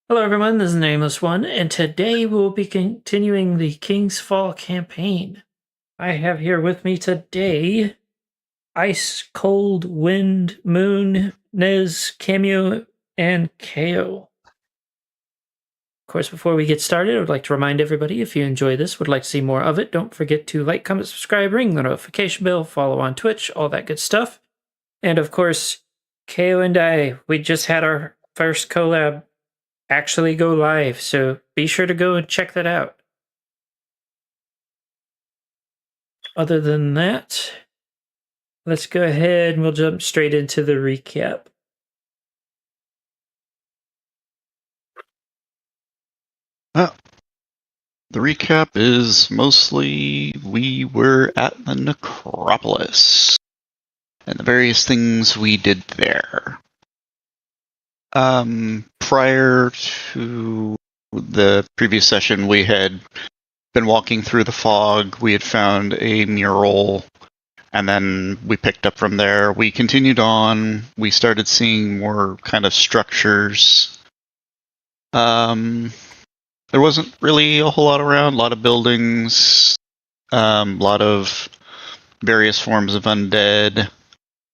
Hello, everyone. This is Nameless One, and today we'll be continuing the King's Fall campaign. I have here with me today Ice, Cold, Wind, Moon, Nez, Cameo, and KO. Of course, before we get started, I would like to remind everybody if you enjoy this, would like to see more of it, don't forget to like, comment, subscribe, ring the notification bell, follow on Twitch, all that good stuff. And of course, KO and I, we just had our first collab actually go live, so be sure to go and check that out. Other than that, let's go ahead and we'll jump straight into the recap. Well, the recap is mostly we were at the Necropolis and the various things we did there. Prior to the previous session, we had been walking through the fog. We had found a mural, and then we picked up from there. We continued on. We started seeing more kind of structures. There wasn't really a whole lot around. A lot of buildings, a lot of various forms of undead.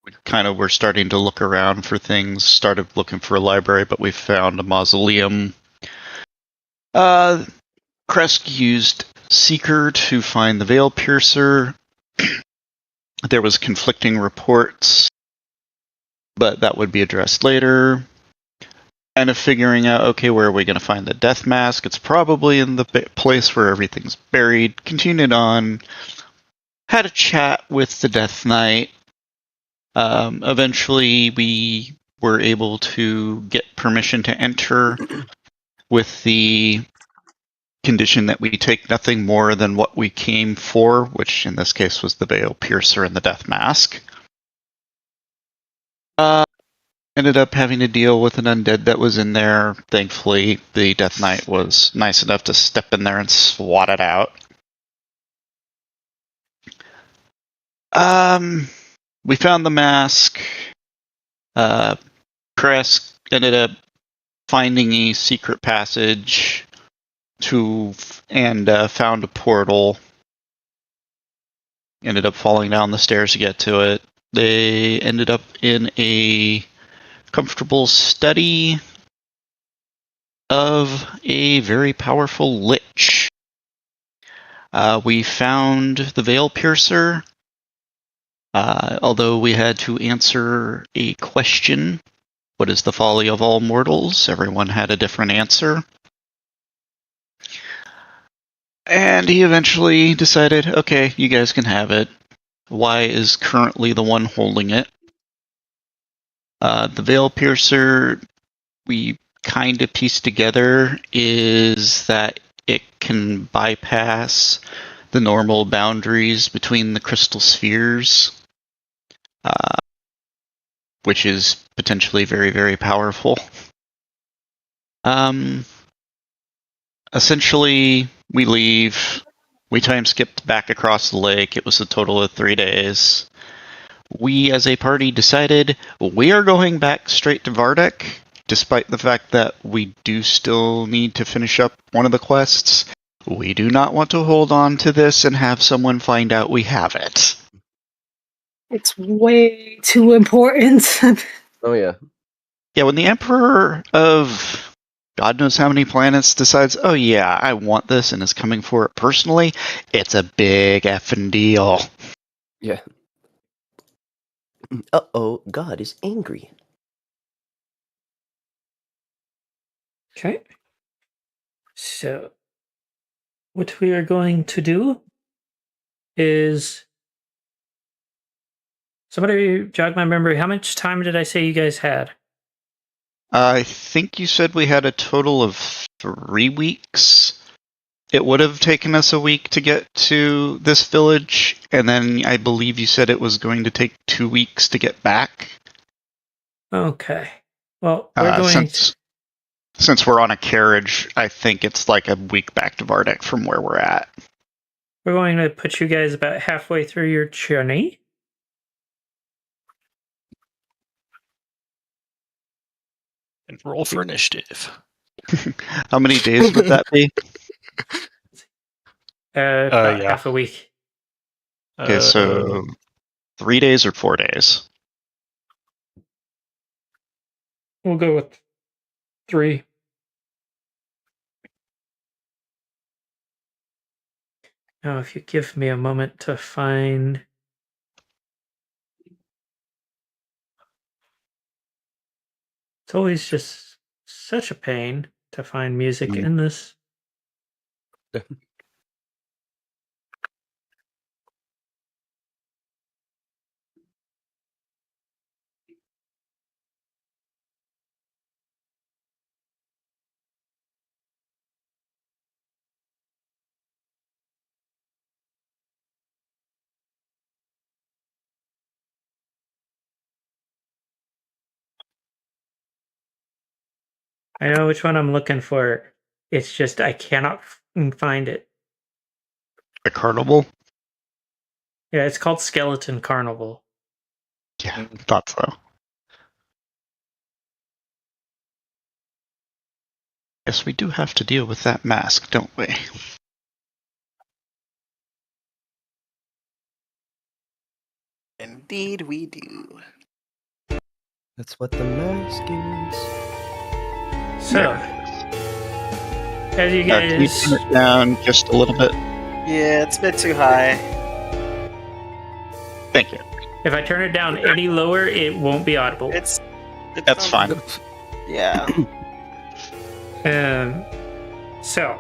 We kind of were starting to look around for things. Started looking for a library, but we found a mausoleum. Kresk used Seeker to find the Veil Piercer. There was conflicting reports, but that would be addressed later. Kind of figuring out, okay, where are we going to find the death mask? It's probably in the place where everything's buried. Continued on. Had a chat with the Death Knight. Eventually, we were able to get permission to enter with the condition that we take nothing more than what we came for, which in this case was the Veil Piercer and the Death Mask. Ended up having to deal with an undead that was in there. Thankfully, the Death Knight was nice enough to step in there and swat it out. We found the mask. Kresk ended up finding a secret passage and found a portal. Ended up falling down the stairs to get to it. They ended up in a comfortable study of a very powerful lich. We found the Veil Piercer, although we had to answer a question. What is the folly of all mortals? Everyone had a different answer. And he eventually decided, okay, you guys can have it. Y is currently the one holding it. The Veil Piercer, we kind of pieced together, is that it can bypass the normal boundaries between the crystal spheres, which is potentially very, very powerful. Essentially, we leave. We time skipped back across the lake. It was a total of 3 days. We, as a party, decided we are going back straight to Vardek, despite the fact that we do still need to finish up one of the quests. We do not want to hold on to this and have someone find out we have it. It's way too important. Oh, yeah. Yeah, when the Emperor of God knows how many planets decides, oh yeah, I want this and is coming for it personally, it's a big effing deal. Yeah. Uh-oh, God is angry. Okay. So, what we are going to do is... Somebody jog my memory. How much time did I say you guys had? I think you said we had a total of 3 weeks. It would have taken us a week to get to this village, and then I believe you said it was going to take 2 weeks to get back. Okay. Well, we're going since we're on a carriage, I think it's like a week back to Vardek from where we're at. We're going to put you guys about halfway through your journey. And roll for initiative. How many days would that be? About Yeah. half a week. Okay, so 3 days or 4 days? We'll go with 3. Now, if you give me a moment to find. It's always just such a pain to find music in this. I know which one I'm looking for. It's just I cannot find it. A carnival? Yeah, it's called Skeleton Carnival. Yeah, thought so. Yes, we do have to deal with that mask, don't we? Indeed, we do. That's what the mask is. So, as you Can you guys, turn it down just a little bit? Yeah, it's a bit too high. Thank you. if I turn it down any lower, it won't be audible. It's That's fine. Yeah. So,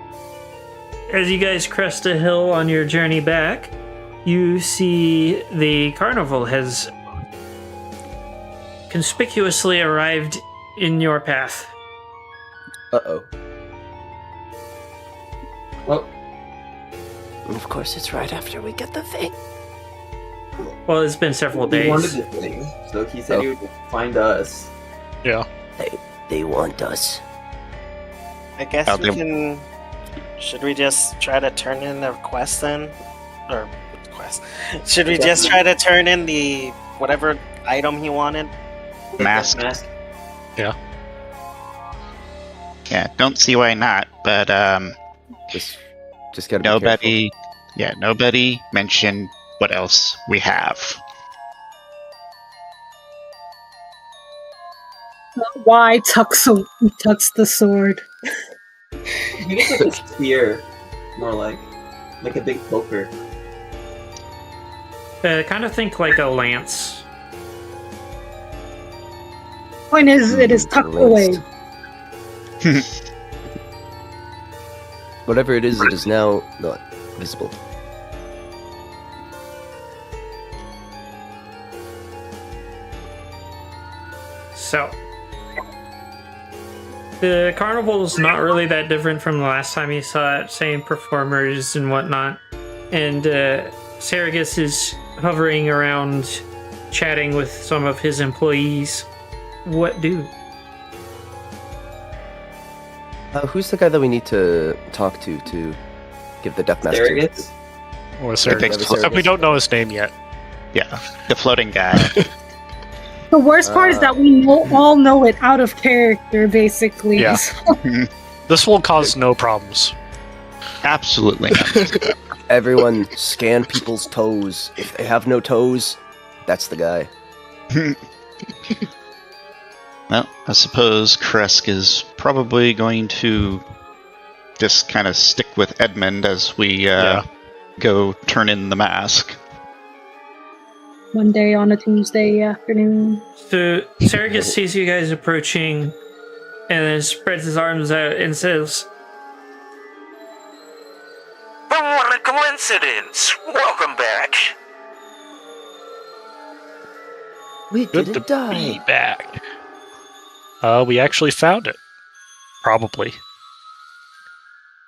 as you guys crest a hill on your journey back, you see the carnival has conspicuously arrived in your path. Uh-oh. Well, Of course, it's right after we get the thing. Well, it's been several he wanted days. the thing, so he said he would find us. Yeah. They want us. I guess Oh, we they- can. Should we just try to turn in the quest then? Or quest? Should we just try to turn in the whatever item he wanted? Mask. Mask. Yeah, don't see why not, but Just gotta be careful. nobody mentioned what else we have. Why tucks the sword? I think it's like a spear, more like a big poker. Kind of think like a lance. Point is, it is tucked away. Whatever it is now not visible. So, the carnival's not really that different from the last time you saw it. Same performers and whatnot. And Saragus is hovering around, chatting with some of his employees. What do? Who's the guy that we need to talk to give the death mask to? Surrogates? Or think we don't know his name yet. Yeah, the floating guy. The worst part is that we all know it out of character, basically. Yeah. So- This will cause no problems. Absolutely not. Everyone scan people's toes. If they have no toes, that's the guy. Well, I suppose Kresk is probably going to just kind of stick with Edmund as we go turn in the mask. Monday on a Tuesday afternoon. So Saragus sees you guys approaching and then spreads his arms out and says, "Oh, what a coincidence! Welcome back." We Good didn't to die. be back. We actually found it. Probably.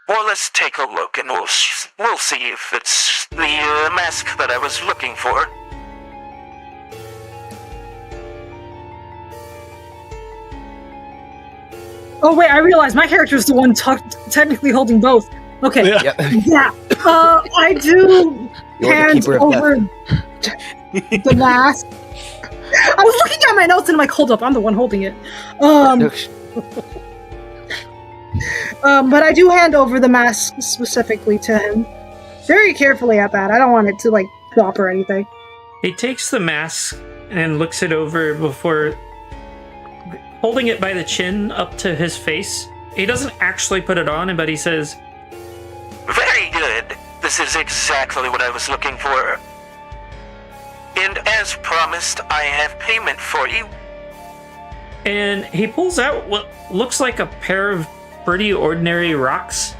Well, let's take a look, and we'll see if it's the mask that I was looking for. Oh wait, I realized my character is the one technically holding both. Okay, Yeah. yeah. I do You're the hand keeper of over the mask. I was looking at my notes and I'm like, hold up, I'm the one holding it. But I do hand over the mask specifically to him. Very carefully at that. I don't want it to, like, drop or anything. He takes the mask and looks it over before holding it by the chin up to his face. He doesn't actually put it on, but he says, Very good. This is exactly what I was looking for. And as promised, I have payment for you. and he pulls out what looks like a pair of pretty ordinary rocks.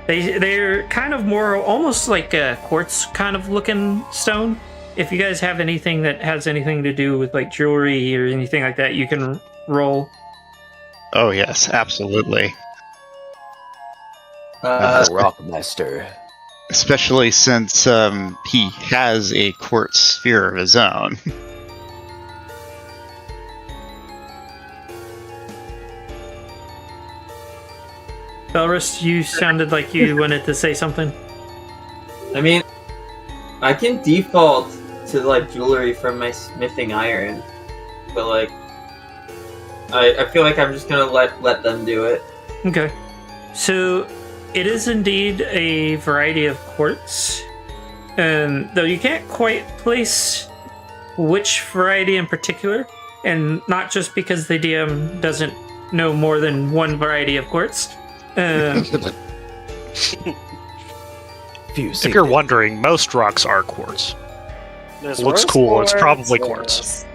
They're kind of more almost like a quartz kind of looking stone. If you guys have anything that has anything to do with like jewelry or anything like that, you can roll. Oh yes, absolutely. Rockmaster. Especially since he has a quartz sphere of his own. Belrus, you sounded like you wanted to say something. I mean, I can default to like jewelry from my smithing iron, but like, I feel like I'm just gonna let them do it. Okay. So it is indeed a variety of quartz. Though you can't quite place which variety in particular, and not just because the DM doesn't know more than one variety of quartz. If you're wondering, most rocks are quartz. There's Looks worse cool, it's probably quartz.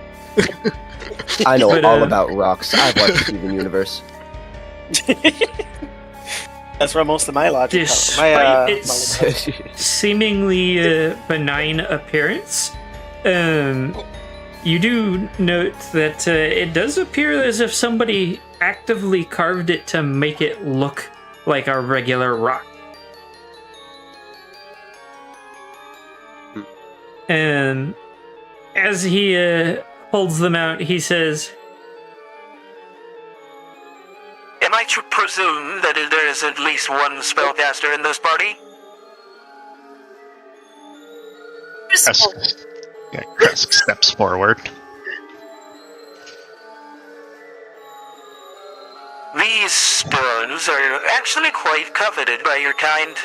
I know But, all about rocks. I've watched Steven Universe. That's where most of my logic comes. Despite its seemingly benign appearance, you do note that it does appear as if somebody actively carved it to make it look like a regular rock. And as he holds them out, he says, Am I to presume that there is at least one spellcaster in this party? Kresk steps forward. These stones are actually quite coveted by your kind.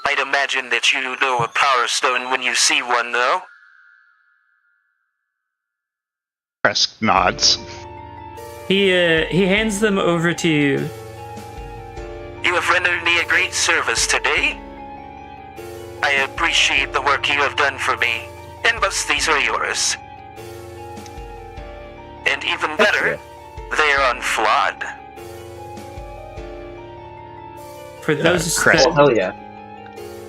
I'd imagine that you know a power stone when you see one, though. Kresk nods. he hands them over to you. You have rendered me a great service today. I appreciate the work you have done for me, and thus these are yours. And even better, they are unflawed. For those Crest. Oh, hell yeah.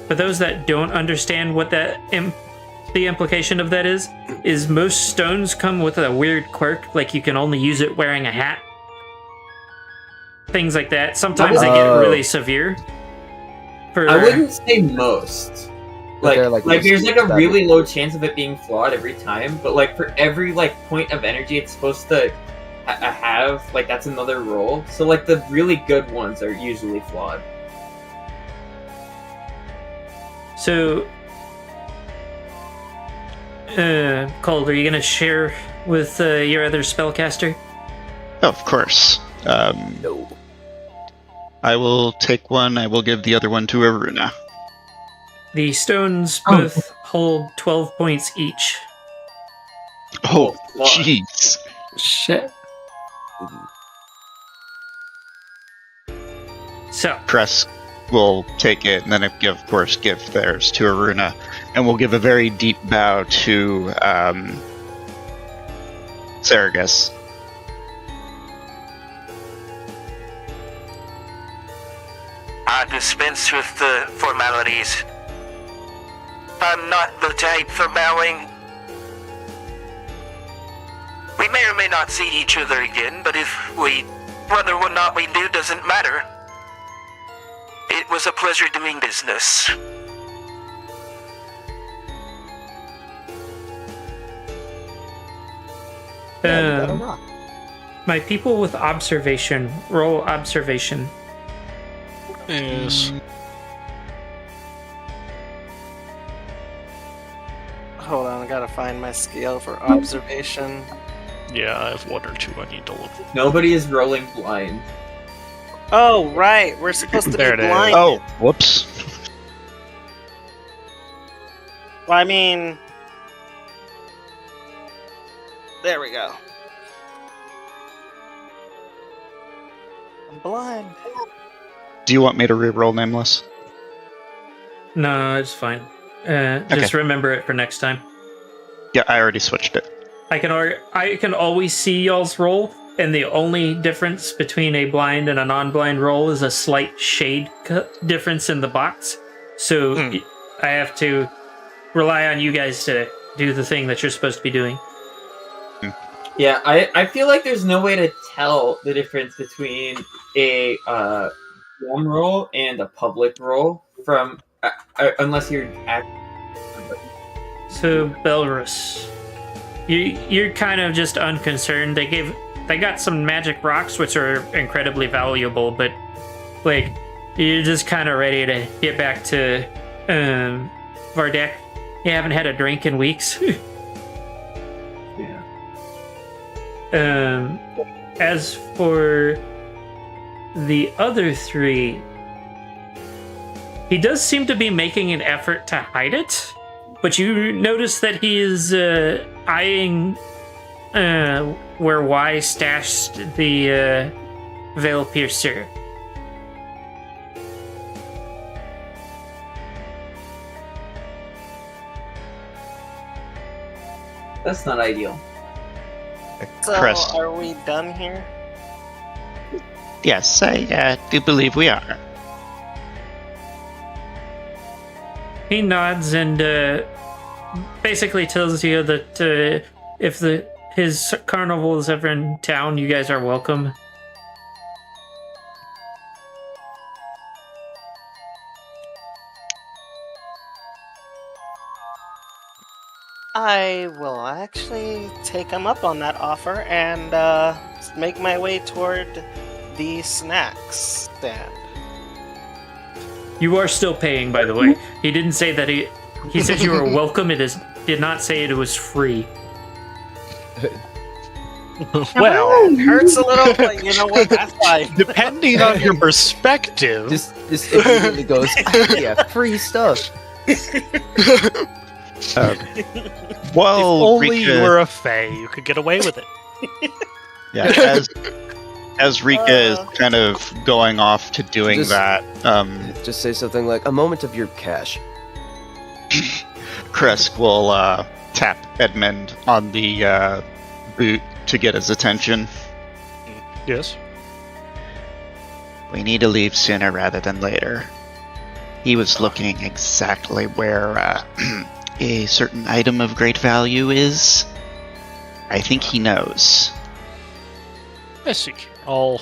For those that don't understand what that the implication of that is most stones come with a weird quirk, like you can only use it wearing a hat. Things like that. Sometimes they get really severe. I wouldn't say most. But Like, they're, there's like a really low chance of it being flawed every time, but like for every like point of energy it's supposed to have, like that's another roll. So like the really good ones are usually flawed. So, Cold, are you gonna share with your other spellcaster? Oh, of course. No. I will take one. I will give the other one to Aruna. The stones both hold 12 points each. Oh, Wow. jeez. Shit. So, Kresk will take it, and then of course give theirs to Aruna, and we'll give a very deep bow to Saragus. I dispense with the formalities. I'm not the type for bowing. We may or may not see each other again, but whether or not we do doesn't matter. It was a pleasure doing business. my people with observation, roll observation. Yes. Hold on, I gotta find my scale for observation. Yeah, I have one or two I need to look. Nobody is rolling blind. Oh, right. We're supposed to There be it is. blind. Oh, whoops. Well, I mean... There we go. I'm blind. Do you want me to re-roll Nameless? No, it's fine. Just remember it for next time. Yeah, I already switched it. I can always see y'all's roll, and the only difference between a blind and a non-blind roll is a slight shade difference in the box. So I have to rely on you guys to do the thing that you're supposed to be doing. Yeah, I feel like there's no way to tell the difference between a one roll and a public roll from unless you're So Belrus, you're kind of just unconcerned. They got some magic rocks which are incredibly valuable, but like you're just kind of ready to get back to Vardek. You haven't had a drink in weeks. Yeah. As for the other three, he does seem to be making an effort to hide it, but you notice that he is eyeing where Y stashed the Veil Piercer. That's not ideal. So, Crest. are we done here? Yes, I do believe we are. He nods and basically tells you that if his carnival is ever in town, you guys are welcome. I will actually take him up on that offer and make my way toward the snacks stand. You are still paying, by the way. He didn't say that he said you were welcome. Did not say it was free. Well, It hurts a little, but you know what? That's fine. depending on your perspective. This immediately goes, yeah, free stuff. Well, if only Rika, you were a fae, you could get away with it. yeah, as Rika is kind of going off to doing Just- that, Just say something like, a moment of your cash. Kresk will tap Edmund on the boot to get his attention. Yes. We need to leave sooner rather than later. He was looking exactly where a certain item of great value is. I think he knows. I see. I'll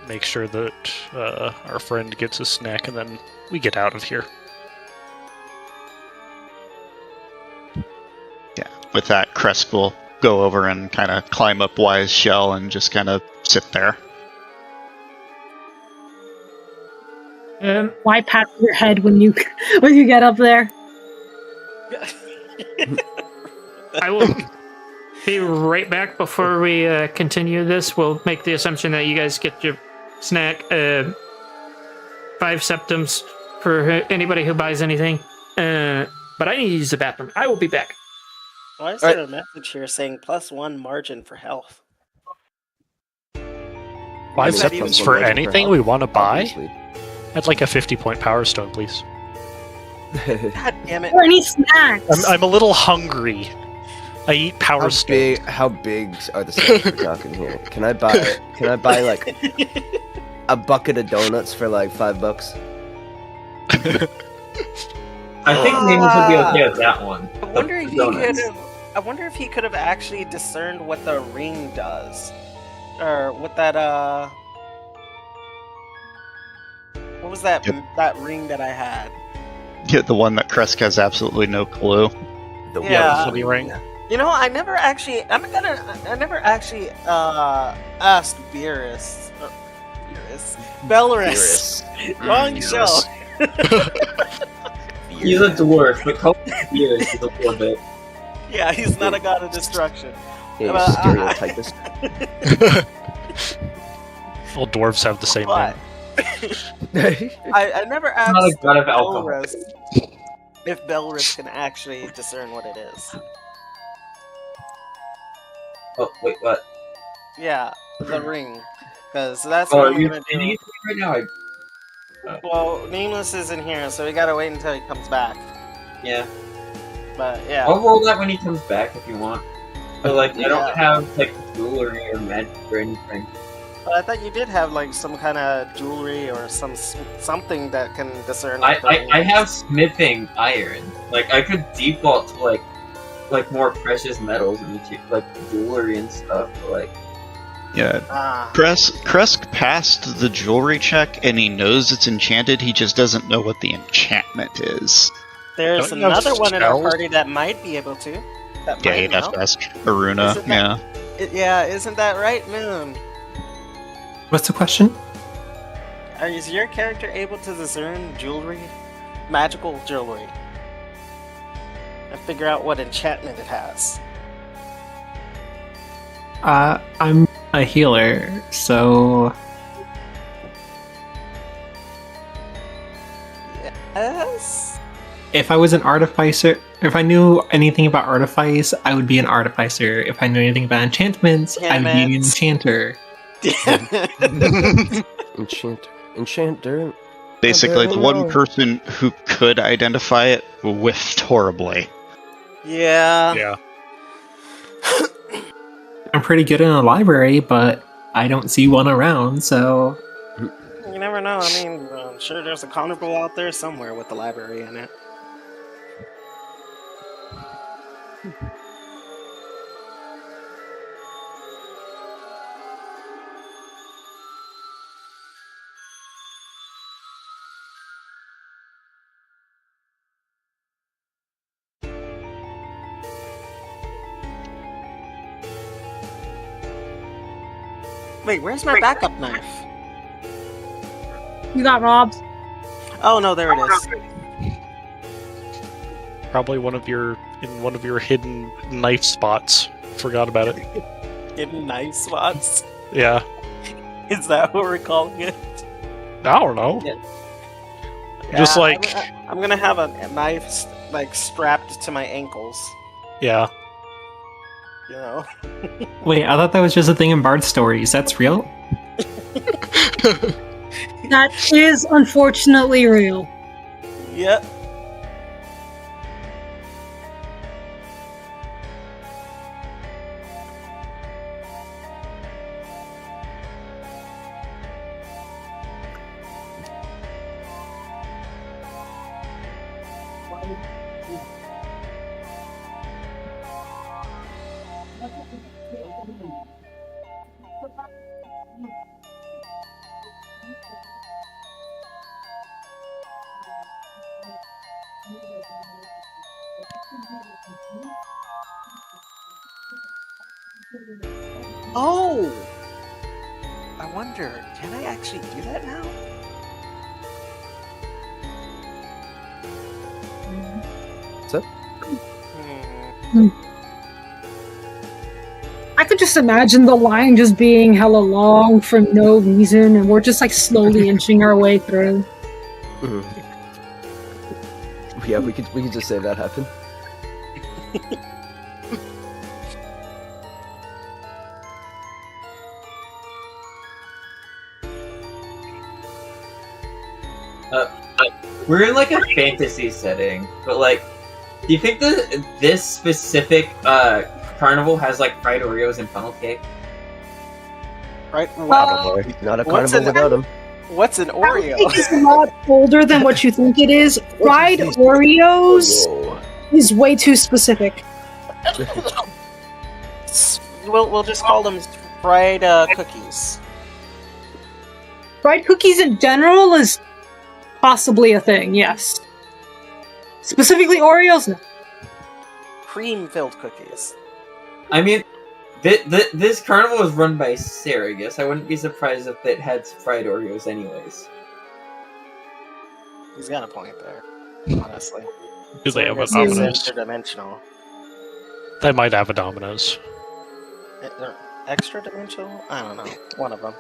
make sure that our friend gets a snack and then we get out of here. Yeah. With that, Kresk will go over and kind of climb up Y's shell and just kind of sit there. Why pat your head when you get up there? I will be right back. Before we continue this, we'll make the assumption that you guys get your snack. 5 septums for anybody who buys anything. But I need to use the bathroom. I will be back. Why is there a message here saying +1 margin for health? 5 said seconds he for was- anything we want to buy? Obviously. I'd like a 50-point Power Stone, please. God damn it. Or any snacks? I'm a little hungry. I eat Power Stone. How big are the snacks we're talking here? Can I buy like a bucket of donuts for like $5? I think Nameless would be okay with that one. I wonder if he could have actually discerned what the ring does, or what that what was that that ring that I had? Yeah, the one that Kresk has absolutely no clue. The Yeah. Funny ring. You know, I never actually asked Belrus. Wrong show. He's a dwarf, but call him Beerus is a little bit. Yeah, he's not a god of destruction. Yeah, you Well, stereotypist. All dwarves have the same But name. I never asked Not a god of alcohol. Belris if Belris can actually discern what it is. Oh wait, what? Yeah, the ring. Because that's Oh, what are I'm you gonna kidding do. me right now? Well, Nameless isn't here, so we gotta wait until he comes back. Yeah. But yeah. I'll roll that when he comes back if you want. But like, I Yeah. don't have like jewelry or magic or anything. But I thought you did have like some kind of jewelry or something that can discern. I, what the I, ring I is. have smithing iron. Like I could default to like more precious metals and like jewelry and stuff. But, like Yeah. Ah, Kresk passed the jewelry check and he knows it's enchanted, he just doesn't know what the enchantment is. there's Don't you have another one in our spells? party that might be able to. That Yeah, might you'd have know. to ask Aruna. Isn't that- Yeah. Yeah, isn't that right, Moon? What's the question? Is your character able to discern jewelry, magical jewelry, and figure out what enchantment it has? I'm a healer, so Yes. if I was an artificer, if I knew anything about artifice, I would be an artificer. If I knew anything about enchantments, I would be an Enchantments. enchanter. Enchanter. Basically, the one no. person who could identify it whiffed horribly. yeah. Yeah. I'm pretty good in a library, but I don't see one around, so You never know. I mean, I'm sure there's a carnival out there somewhere with the library in it. Wait, where's my backup knife? You got robbed. Oh no, there it is. Probably in one of your hidden knife spots. Forgot about it. Hidden knife spots. Yeah. Is that what we're calling it? I don't know. Just Yeah, like I'm gonna have a knife like strapped to my ankles. yeah. You know. wait, I thought that was just a thing in Bard stories. That's real? That is unfortunately real. Yep. Oh! I wonder, can I actually do that now? So? Hmm. I could just imagine the line just being hella long for no reason, and we're just like slowly inching our way through. Mhm. Yeah, we could just say that happened. we're in like a fantasy setting, but like, do you think that this specific carnival has like fried Oreos and funnel cake? Right? Wow. Probably. Not a What's carnival an- without them. What's an Oreo? It's a lot older than what you think it is. Fried Oreos Whoa. is way too specific. We'll just call them fried cookies. Fried cookies in general is possibly a thing, yes. Specifically Oreos, no. Cream-filled cookies. I mean, this carnival is run by Saragus. I wouldn't be surprised if it had fried Oreos anyways. He's got a point there, honestly. Do they have a This is Domino's? interdimensional. They might have a Domino's. Extra dimensional? I don't know. One of them.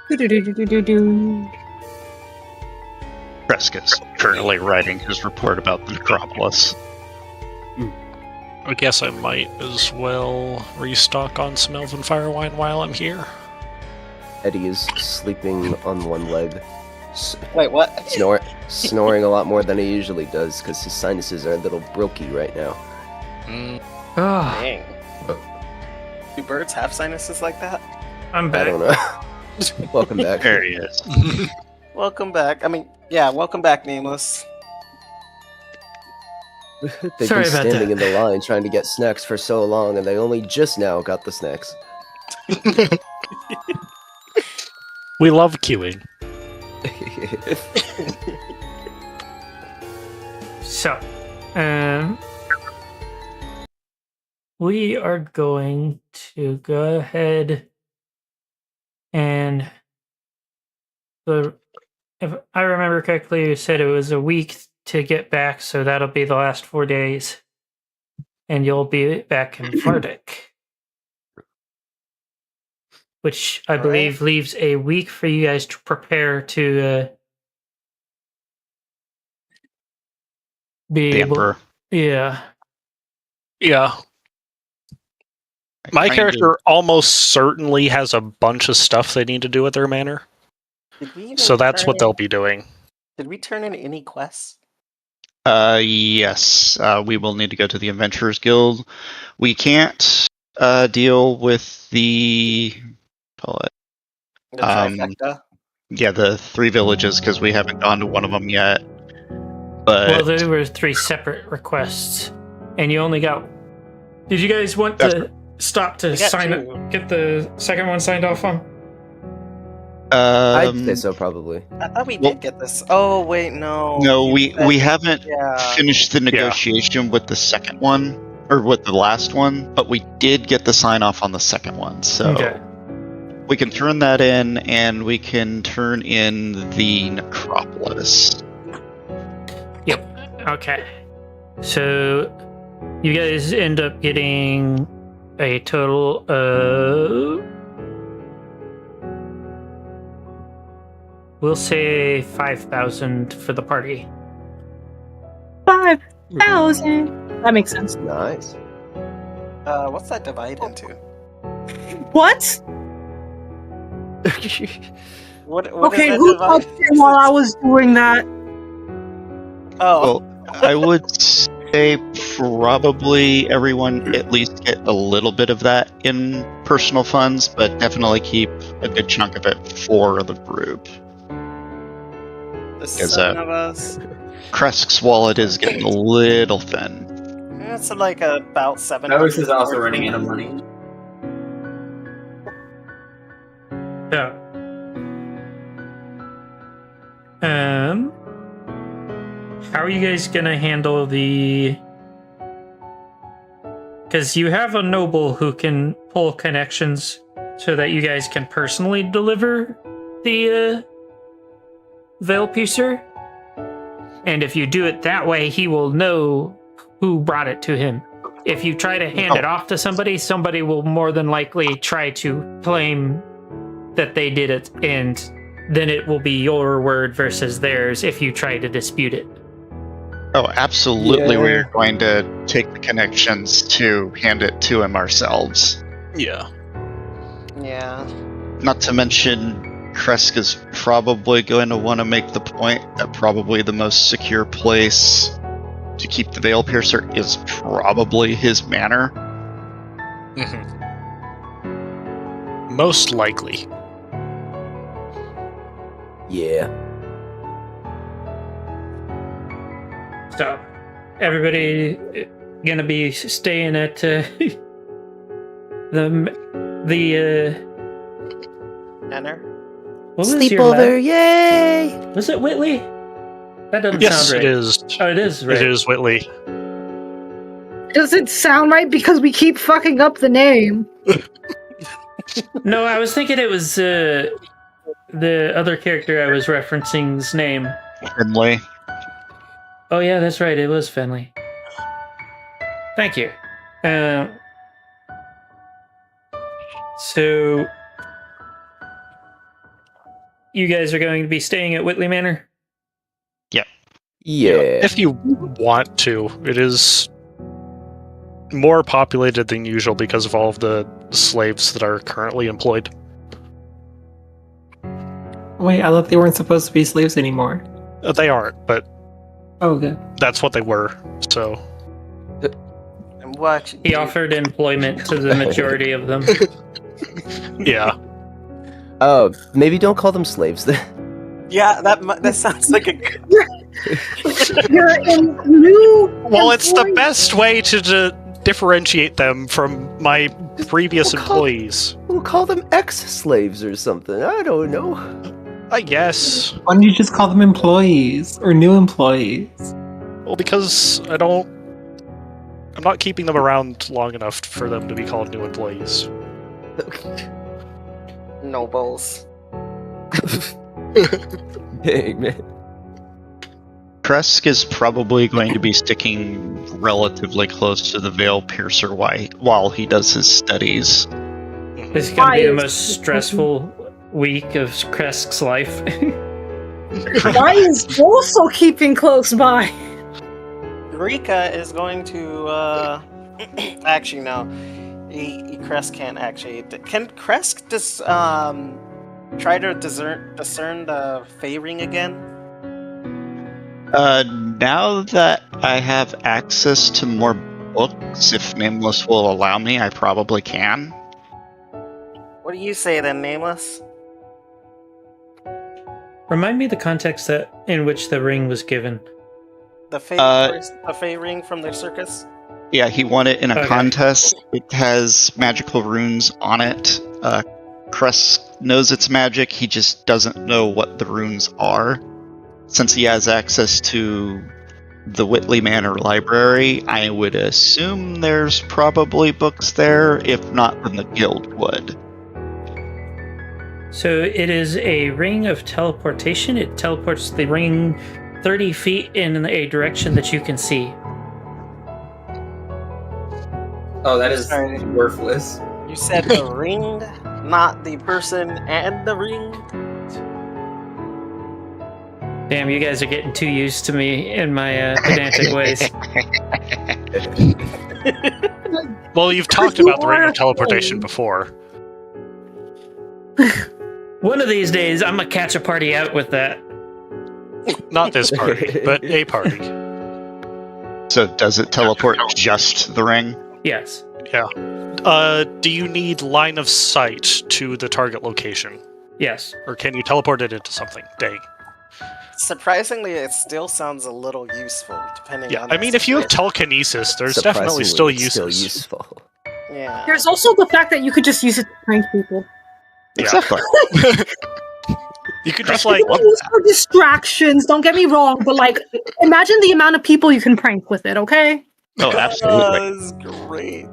Do-do-do-do-do-do. Kresk is currently writing his report about the necropolis. I guess I might as well restock on some Elven Fire Wine while I'm here. Eddie is sleeping on one leg, Wait, what? snoring a lot more than he usually does because his sinuses are a little brokey right now. Ah, Dang. Do birds have sinuses like that? I'm I back. don't know. Welcome back. There he is. Welcome back. I mean, yeah, welcome back, Nameless. They've Sorry been about standing that. in the line trying to get snacks for so long, and they only just now got the snacks. We love queuing. So, we are going to go ahead and if I remember correctly, you said it was a week to get back, so that'll be the last 4 days, and you'll be back in Fardic, which I believe leaves a week for you guys to prepare to be The able. Emperor. Yeah. Yeah. My Kind character almost certainly has a bunch of stuff they need to do at their manor. Did we even So that's turn what they'll in- be doing. Did we turn in any quests? Yes. We will need to go to the Adventurers Guild. We can't deal with the call it. The trifecta? Yeah, the 3 villages because we haven't gone to one of them yet. But Well, there were 3 separate requests, and you only got. Did you guys want to stop to We got sign 2. up, get the second one signed off on? I'd say so, probably. I thought we well- did get this. Oh, wait, no. no, You we said- haven't Yeah. finished the negotiation with the second one or with the last one, but we did get the sign off on the second one. So Okay. we can turn that in, and we can turn in the necropolis. Okay. So you guys end up getting a total of. We'll say 5,000 for the party. 5,000. That makes sense. Nice. What's that divide into? What? What Okay, is that who divide? touched it while I was doing that? Oh, Well, I would say probably everyone at least get a little bit of that in personal funds, but definitely keep a good chunk of it for the group. the is 7 of us. Kresk's wallet is getting a little thin. That's like about 7. Ours is also running out of money. Yeah. How are you guys gonna handle the? Because you have a noble who can pull connections so that you guys can personally deliver the Veil Piercer. And if you do it that way, he will know who brought it to him. If you try to hand it off to somebody, somebody will more than likely try to claim that they did it, and then it will be your word versus theirs if you try to dispute it. Oh, absolutely. Yeah. We're going to take the connections to hand it to him ourselves. Yeah. Yeah. Not to mention, Kresk is probably going to want to make the point that probably the most secure place to keep the Veil Piercer is probably his manor. Most likely. Yeah. So, everybody gonna be staying at the Enter. what was your Sleepover, yay! Was it Whitley? That doesn't Yes, sound right. it is. Oh, it is right. It is Whitley. Does it sound right because we keep fucking up the name? No, I was thinking it was the other character I was referencing's name. Finlay. Oh yeah, that's right. It was Finley. Thank you. So you guys are going to be staying at Whitley Manor? Yeah. If you want to, it is more populated than usual because of all of the slaves that are currently employed. Wait, I thought they weren't supposed to be slaves anymore. They aren't, but Oh, good. that's what they were. So And what? He offered employment to the majority of them. yeah. Oh, maybe don't call them slaves then. Yeah, that sounds like a good. You're in new. Well, it's the employee- best way to differentiate them from my previous Well, call- employees. We'll call them ex-slaves or something. I don't know. I guess. Why don't you just call them employees or new employees? Well, because I'm not keeping them around long enough for them to be called new employees. Nobles. Dang, man. Kresk is probably going to be sticking relatively close to the Veil Piercer while he does his studies. This is going to be the Why most is- stressful week of Kresk's life. Why is also keeping close by? Rika is going to. Actually, no. Kresk can't actually. Can Kresk just try to discern the Fey Ring again? Now that I have access to more books, if Nameless will allow me, I probably can. What do you say then, Nameless? Remind me the context in which the ring was given. The Fey Ring from the circus? Yeah, he won it in a Okay. contest. It has magical runes on it. Kresk knows it's magic, he just doesn't know what the runes are. Since he has access to the Whitley Manor library, I would assume there's probably books there. If not, then the guild would. So it is a ring of teleportation. It teleports the ring 30 feet in a direction that you can see. Oh, that is Sorry. worthless. You said the ring, not the person and the ring? Damn, you guys are getting too used to me in my pedantic ways. Well, you've talked about the ring of teleportation before. One of these days, I'm gonna catch a party out with that. Not this party, but a party. So does it teleport just the ring? Yes. Do you need line of sight to the target location? Yes. Or can you teleport it into something? Dang. Surprisingly, it still sounds a little useful, depending Yeah, on I the mean, if you have situation. telekinesis, there's definitely still Surprisingly, uses. useful. Yeah. There's also the fact that you could just use it to prank people. Yeah. Exactly. You could just like, You can use it for distractions, don't get me wrong, but like, imagine the amount of people you can prank with it, okay? Oh, absolutely. That's great.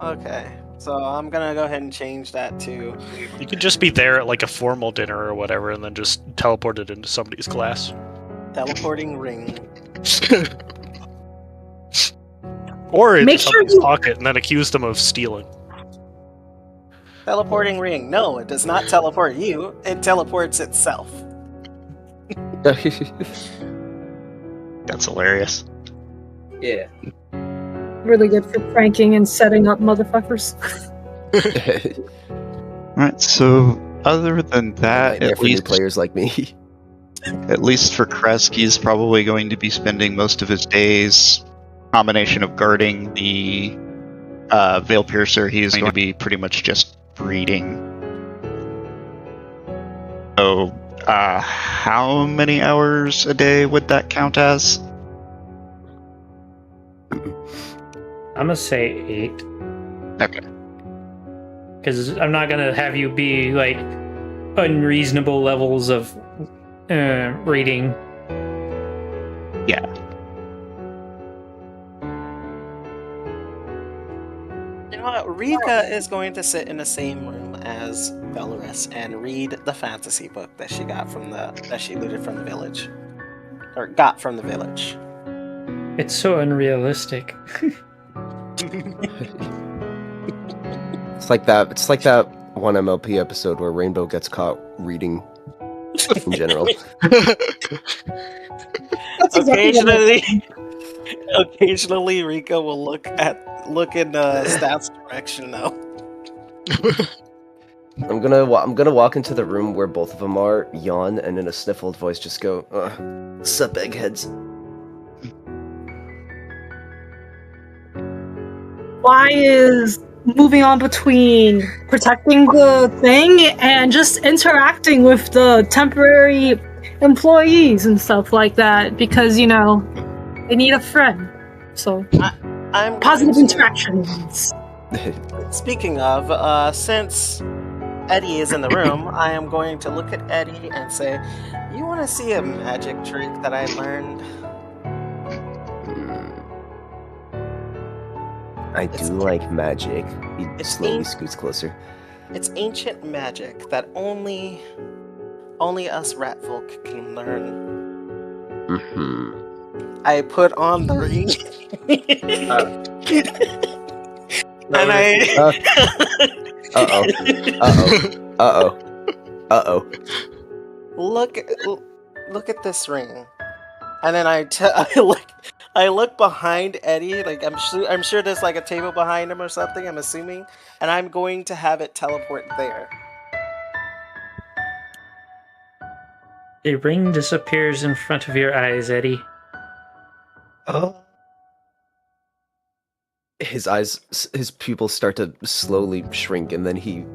Okay. So I'm gonna go ahead and change that to you could just be there at like a formal dinner or whatever, and then just teleport it into somebody's class. teleporting ring. Or into Make sure somebody's you- pocket and then accuse them of stealing. Teleporting ring. No, it does not teleport you. It teleports itself. That's hilarious. Yeah. Really good for pranking and setting up motherfuckers. Alright, so other than that, Nightmare at for new least players like me. At least for Kresk, he's probably going to be spending most of his days combination of guarding the Veil Piercer. He's going to be pretty much just breeding. So, how many hours a day would that count as? I'm gonna say 8. Okay. Because I'm not gonna have you be like unreasonable levels of reading. Yeah. You know what? Rika is going to sit in the same room as Belarus and read the fantasy book that she got from that she looted from the village, or got from the village. It's so unrealistic. It's like that. It's like that one MLP episode where Rainbow gets caught reading. In general. That's exactly Occasionally, Rika will look in Staff's direction though. I'm gonna walk into the room where both of them are, yawn, and in a sniffled voice just go, "Sup, eggheads." Why is moving on between protecting the thing and just interacting with the temporary employees and stuff like that, because they need a friend. So I'm positive going to- interactions. Speaking of, since Eddie is in the room, I am going to look at Eddie and say, "You want to see a magic trick that I learned?" I do like magic. He It's slowly neat. scoots closer. It's ancient magic that only us rat folk can learn. Mm-hmm. I put on the ring. And I Uh-oh. look at this ring, and then I look behind Eddie. Like I'm sure there's like a table behind him or something. I'm assuming, and I'm going to have it teleport there. A ring disappears in front of your eyes, Eddie. Oh. His pupils start to slowly shrink, and then he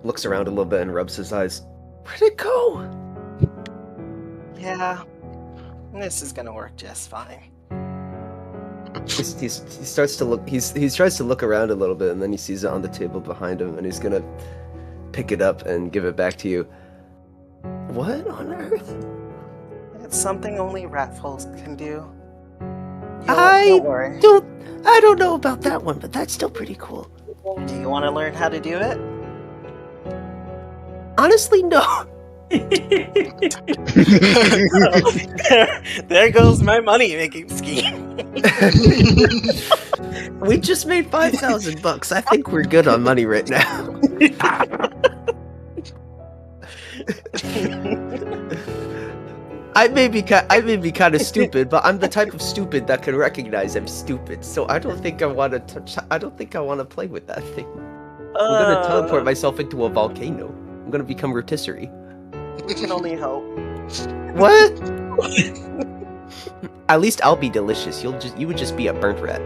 looks around a little bit and rubs his eyes. Where'd it go? Yeah, this is gonna work just fine. He starts to look. He tries to look around a little bit, and then he sees it on the table behind him, and he's gonna pick it up and give it back to you. What on earth? It's something only rat folks can do. I Don't worry. I don't know about that one, but that's still pretty cool. Do you want to learn how to do it? Honestly, no. there goes my money-making scheme. We just made $5,000. I think we're good on money right now. I may be kind of stupid, but I'm the type of stupid that can recognize I'm stupid. So I don't think I want to touch. I don't think I want to play with that thing. I'm gonna teleport myself into a volcano. I'm gonna become rotisserie. We can only hope. What? At least I'll be delicious. You would just be a burnt rat.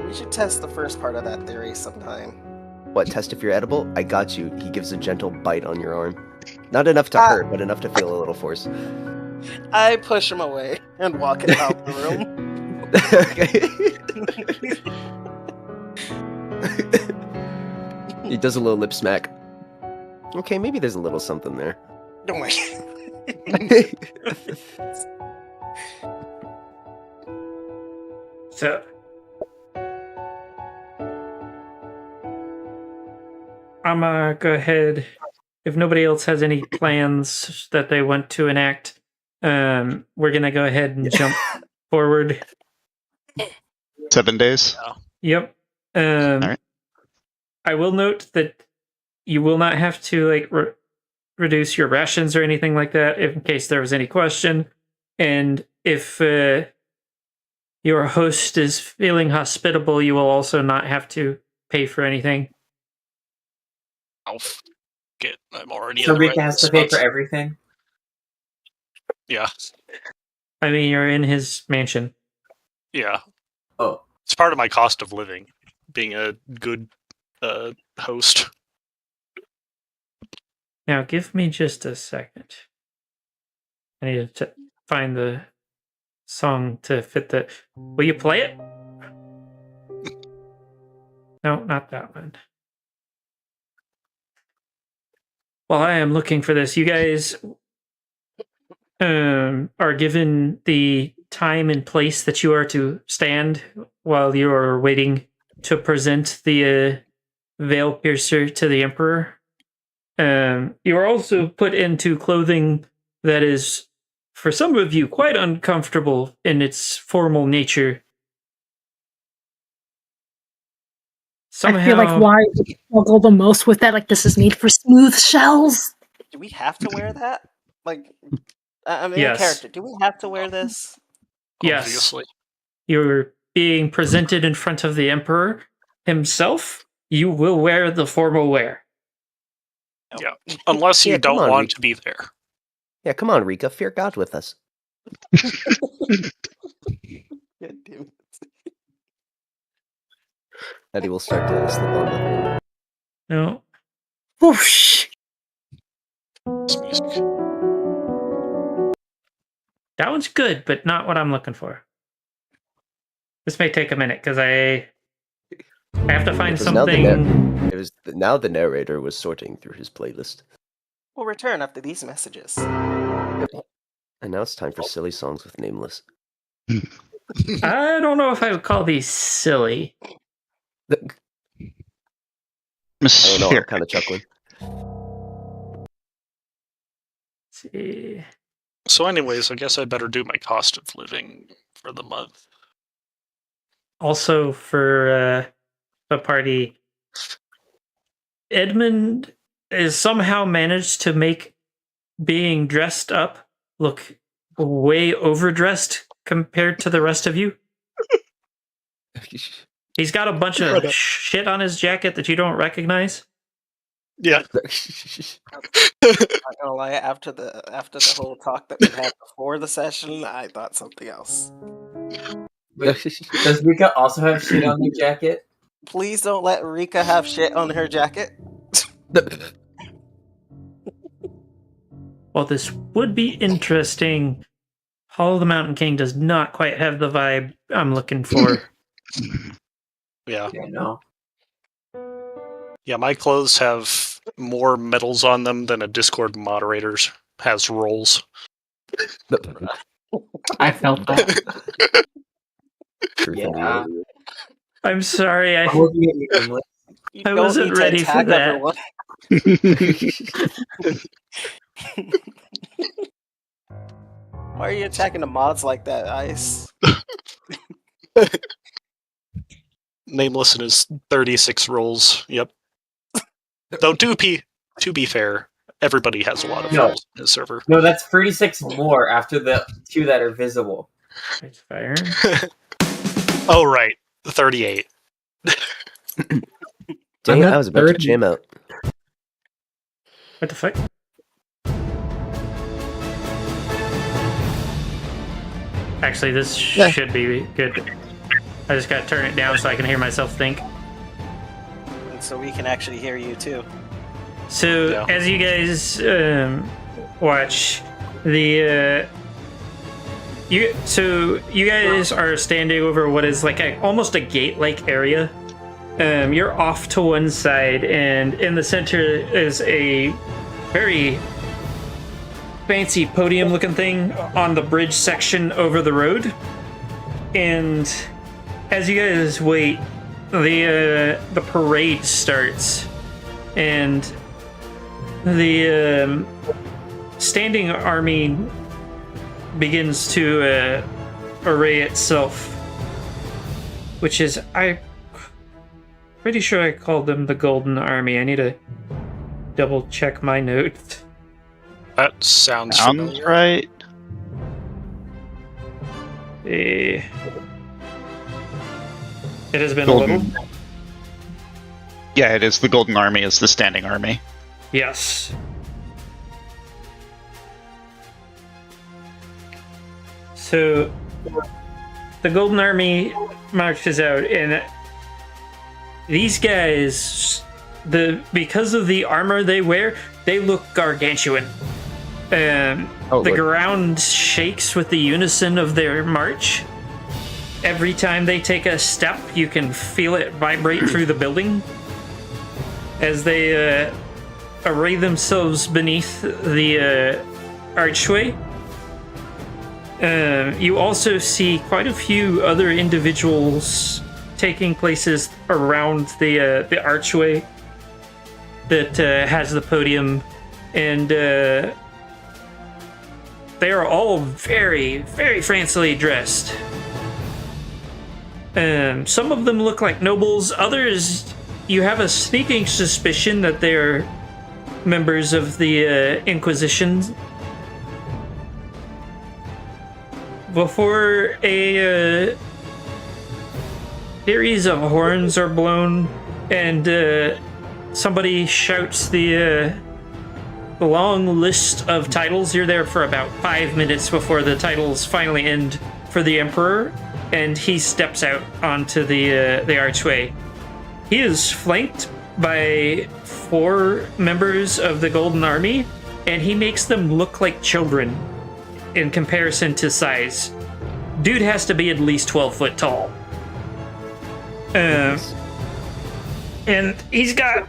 We should test the first part of that theory sometime. What, test if you're edible? I got you. He gives a gentle bite on your arm. Not enough to hurt, but enough to feel a little force. I push him away and walk out the room. He does a little lip smack. Okay, maybe there's a little something there. Don't worry. So, I'm gonna go ahead. If nobody else has any plans that they want to enact, we're gonna go ahead and jump forward. 7 days. Yep. Alright. I will note that you will not have to reduce your rations or anything like that, in case there was any question. And if your host is feeling hospitable, you will also not have to pay for anything. it. I'm already So in the Rika right has to pay for spots. everything? Yeah, I mean, you're in his mansion. yeah. Oh. It's part of my cost of living, being a good host. Now, give me just a second. I need to find the song to fit the. Will you play it? No, not that one. While I am looking for this, you guys are given the time and place that you are to stand while you are waiting to present the veil piercer to the emperor. You are also put into clothing that is, for some of you, quite uncomfortable in its formal nature. Somehow, I feel like why we struggle the most with that. Like this is made for smooth shells. Do we have to wear that? Like, I mean, Yes. in character, do we have to wear this? yes, Obviously. you're being presented in front of the emperor himself. You will wear the formal wear. Yeah. Unless you Yeah, come don't on, want Rika. to be there. Yeah, come on, Rika. Fear God with us. God damn it. Eddie will start to slip on the thing. No, Whoosh. This music. that one's good, but not what I'm looking for. This may take a minute because I have to find Because now the something. now the narrator was sorting through his playlist. We'll return after these messages. And now it's time for silly songs with Nameless. I don't know if I would call these silly. I don't know, I'm Here. kind of chuckling. Let's see. So, anyways, I guess I better do my cost of living for the month. Also, for the party, Edmund is somehow managed to make being dressed up look way overdressed compared to the rest of you. He's got a bunch of shit on his jacket that you don't recognize. Yeah. Not gonna lie, after the whole talk that we had before the session, I thought something else. Does Rika also have shit on the jacket? Please don't let Rika have shit on her jacket. While this would be interesting, Hall of the Mountain King does not quite have the vibe I'm looking for. Yeah. Yeah, no. Yeah, my clothes have more medals on them than a Discord moderator's has rolls. I felt that. Truth Yeah. indeed. I'm sorry, I'm looking at you, Emily. You I don't wasn't need to ready for attack that. everyone. Why are you attacking the mods like that, Ice? Nameless in his 36 rolls. Yep. Though to be fair, everybody has a lot of No. rolls in his server. No, that's 36 more after the 2 that are visible. It's fire. Oh right, 38. Dang, at I was about to 30. jam out. What the fuck? Actually, this should be good. I just gotta turn it down so I can hear myself think. And so we can actually hear you too. So, Yeah. as you guys watch the you guys are standing over what is like almost a gate-like area. You're off to one side, and in the center is a very fancy podium-looking thing on the bridge section over the road. And as you guys wait, the parade starts, and the standing army begins to array itself, which is, I'm pretty sure I called them the Golden Army. I need to double check my notes. That sounds Sounds familiar. right. It has been a Golden. little. Yeah, it is. The Golden Army is the standing army. Yes. So, the Golden Army marches out, and these guys, because of the armor they wear, they look gargantuan. The Lord. ground shakes with the unison of their march. Every time they take a step, you can feel it vibrate through the building as they array themselves beneath the archway. You also see quite a few other individuals taking places around the archway that has the podium, and they are all very, very fancily dressed. Some of them look like nobles, others you have a sneaking suspicion that they're members of the Inquisition. Before a series of horns are blown, and somebody shouts the long list of titles. You're there for about 5 minutes before the titles finally end for the Emperor, and he steps out onto the archway. He is flanked by 4 members of the Golden Army, and he makes them look like children in comparison to size. Dude has to be at least 12 foot tall. And he's got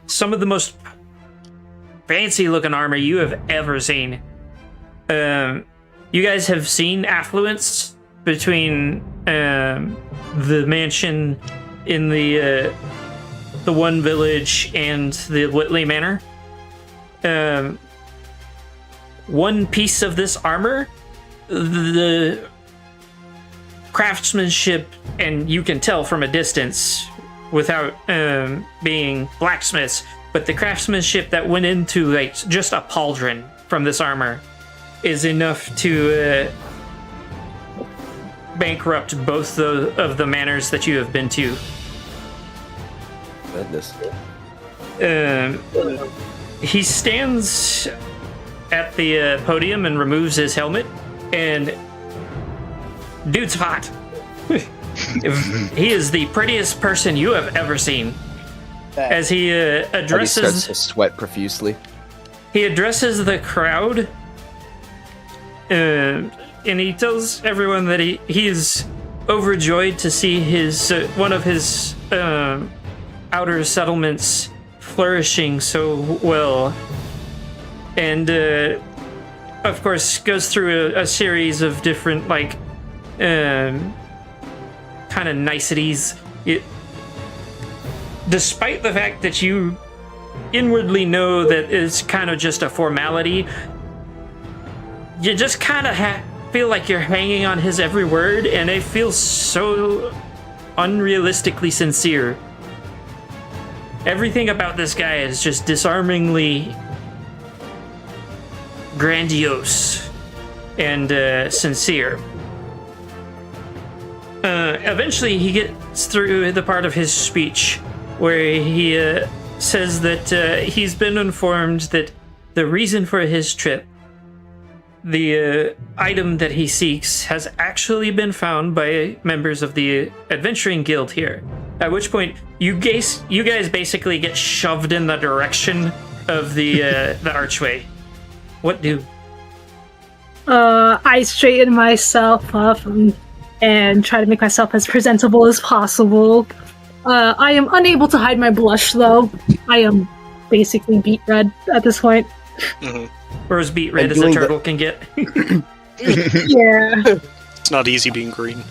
some of the most fancy looking armor you have ever seen. You guys have seen affluence between the mansion in the one village and the Whitley Manor. One piece of this armor, the craftsmanship, and you can tell from a distance without being blacksmiths, but the craftsmanship that went into like just a pauldron from this armor is enough to bankrupt both of the manors that you have been to. Goodness. He stands at the podium and removes his helmet, and dude's hot. He is the prettiest person you have ever seen. As he He starts addresses to sweat profusely. he addresses the crowd, and he tells everyone that he is overjoyed to see his one of his outer settlements flourishing so well, and of course goes through a series of different like kind of niceties. Despite the fact that you inwardly know that it's kind of just a formality, you just kind of feel like you're hanging on his every word, and it feels so unrealistically sincere. Everything about this guy is just disarmingly grandiose and sincere. Eventually, he gets through the part of his speech where he says that he's been informed that the reason for his trip, the item that he seeks, has actually been found by members of the adventuring guild here. At which point, you guys basically get shoved in the direction of the archway. What do? I straighten myself up and try to make myself as presentable as possible. I am unable to hide my blush, though. I am basically beet red at this point. Or as beet red And as a doing turtle can get. Yeah. It's not easy being green.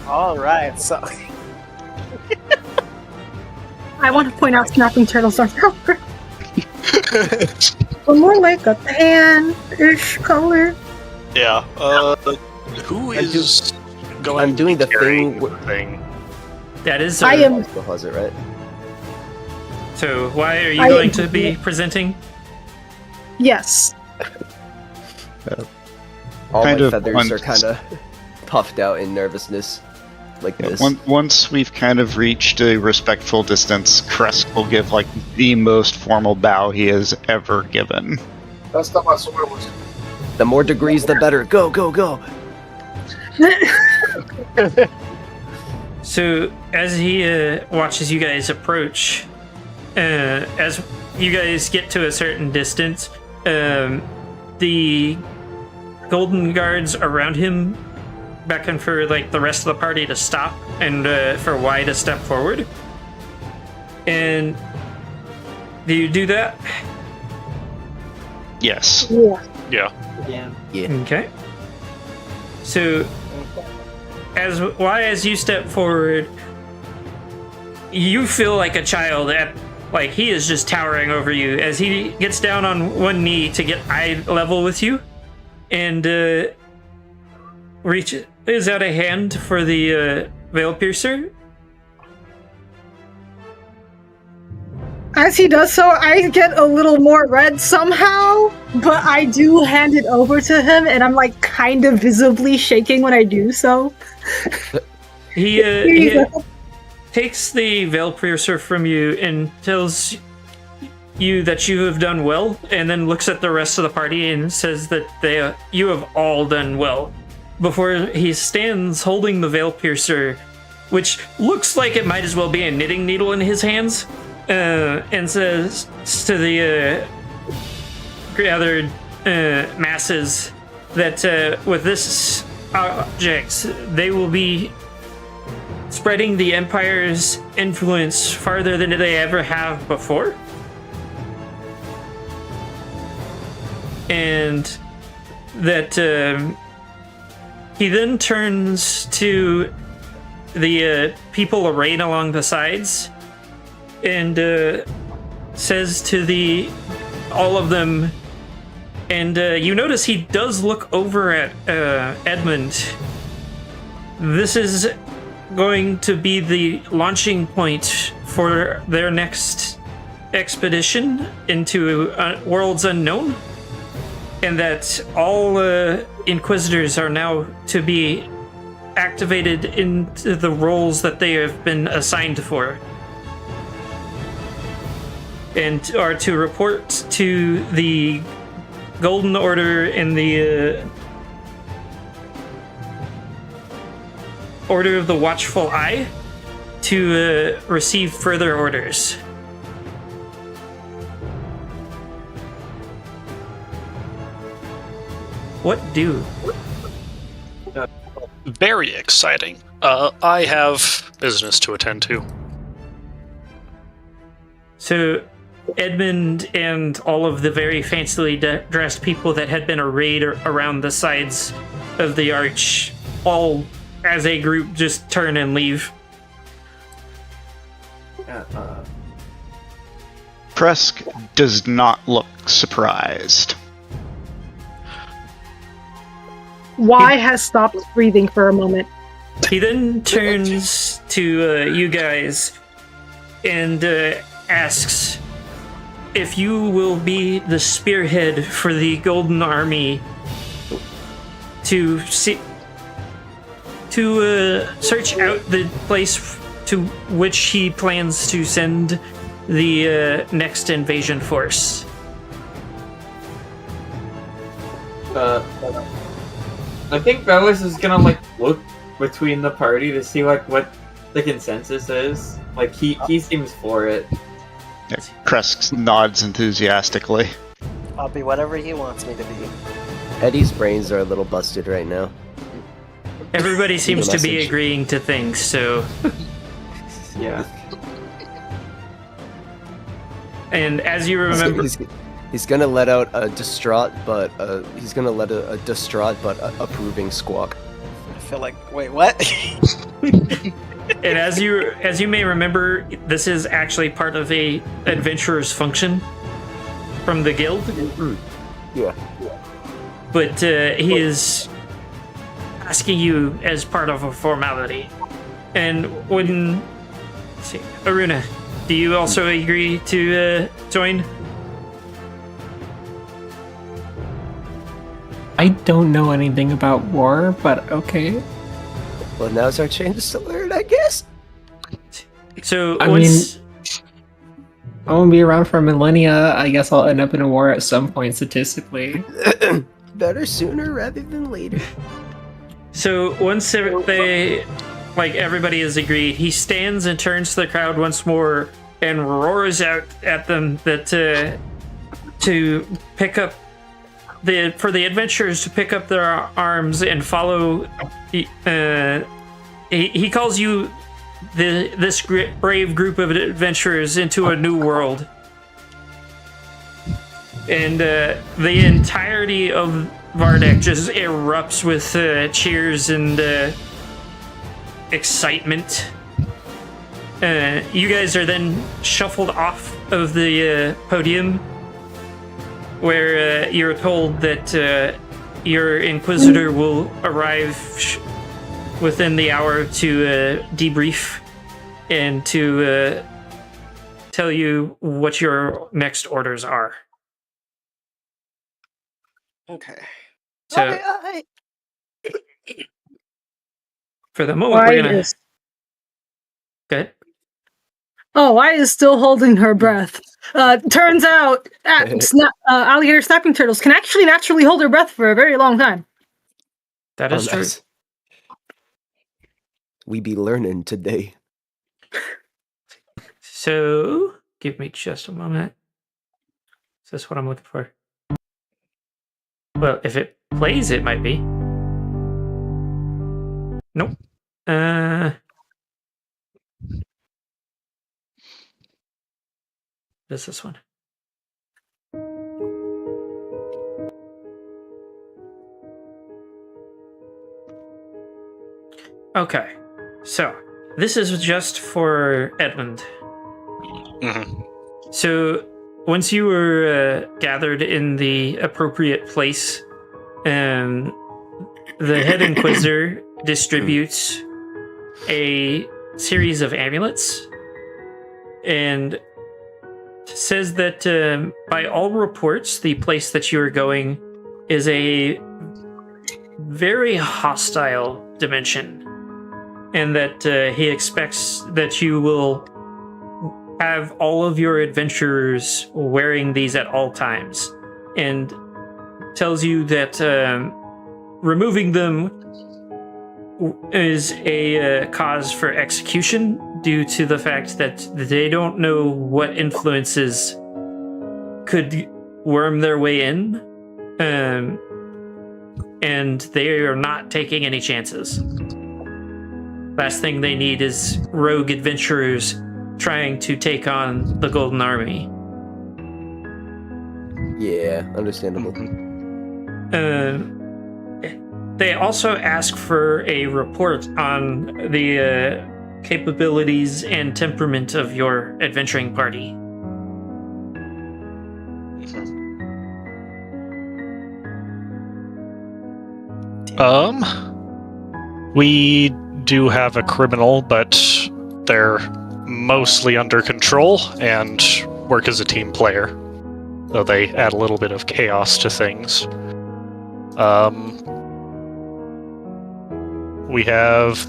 All right, so I want to point out snapping turtles are but more like a tan-ish color. Yeah. Who is going? I'm doing the carrying thing. the thing? That is. I am. Still has it, right? So why are you I going am- to be presenting? Yes. All Kind my of feathers on- are kind of puffed out in nervousness. like this. Once we've kind of reached a respectful distance, Kresk will give like the most formal bow he has ever given. The more degrees, the better. Go, go, go. So as he watches you guys approach, as you guys get to a certain distance, the golden guards around him beckon for like the rest of the party to stop and for Y to step forward. And do you do that? Yes. Yeah. Yeah. Okay. So as you step forward, you feel like a child like he is just towering over you as he gets down on one knee to get eye level with you and reaches out a hand for the veil piercer. As he does so, I get a little more red somehow, but I do hand it over to him, and I'm like kind of visibly shaking when I do so. He takes the veil piercer from you and tells you that you have done well, and then looks at the rest of the party and says that you have all done well. Before he stands holding the veil piercer, which looks like it might as well be a knitting needle in his hands, and says to the gathered masses that with this object, they will be spreading the Empire's influence farther than they ever have before. And that he then turns to the people arrayed along the sides and says to all of them, and you notice he does look over at Edmund. This is going to be the launching point for their next expedition into worlds unknown, and that all Inquisitors are now to be activated into the roles that they have been assigned for, and are to report to the Golden Order and the Order of the Watchful Eye to receive further orders. What do? Very exciting. I have business to attend to. So Edmund and all of the very fancily dressed people that had been arrayed around the sides of the arch, all as a group, just turn and leave. Kresk does not look surprised. Y has stopped breathing for a moment. He then turns to you guys and asks if you will be the spearhead for the Golden Army to search out the place to which he plans to send the next invasion force. I think Bellis is gonna like look between the party to see like what the consensus is. Like he seems for it. Yeah, Kresk nods enthusiastically. I'll be whatever he wants me to be. Eddie's brains are a little busted right now. Everybody seems to be message. agreeing to things, so. Yeah. And as you remember, He's gonna let out a distraught but approving squawk. I feel like, wait, what? and as you may remember, this is actually part of a adventurer's function from the guild. Yeah. But he is asking you as part of a formality. And when, let's see, Aruna, do you also agree to join? I don't know anything about war, but okay. Well, now's our chance to learn, I guess. So I once I won't be around for millennia. I guess I'll end up in a war at some point statistically. Better sooner rather than later. once they like everybody has agreed, he stands and turns to the crowd once more and roars out at them that to pick up for the adventurers to pick up their arms and follow. He calls you this brave group of adventurers into a new world, and the entirety of Vardek just erupts with cheers and excitement. You guys are then shuffled off of the podium, where you're told that your Inquisitor will arrive within the hour to debrief and to tell you what your next orders are. Okay. So, for the moment, we're gonna. Go ahead. Why is still holding her breath? Turns out alligator snapping turtles can actually naturally hold their breath for a very long time. That is true. Nice. We be learning today. So, give me just a moment. Is this what I'm looking for? Well, if it plays, it might be. Nope. This one. Okay, so this is just for Edmund. Mhm. So once you were gathered in the appropriate place, the head Inquisitor distributes a series of amulets and says that by all reports, the place that you are going is a very hostile dimension, and that he expects that you will have all of your adventurers wearing these at all times, and tells you that removing them is a cause for execution due to the fact that they don't know what influences could worm their way in, and they are not taking any chances. Last thing they need is rogue adventurers trying to take on the Golden Army. Yeah, understandable. They also ask for a report on the capabilities and temperament of your adventuring party. We do have a criminal, but they're mostly under control and work as a team player, though they add a little bit of chaos to things. We have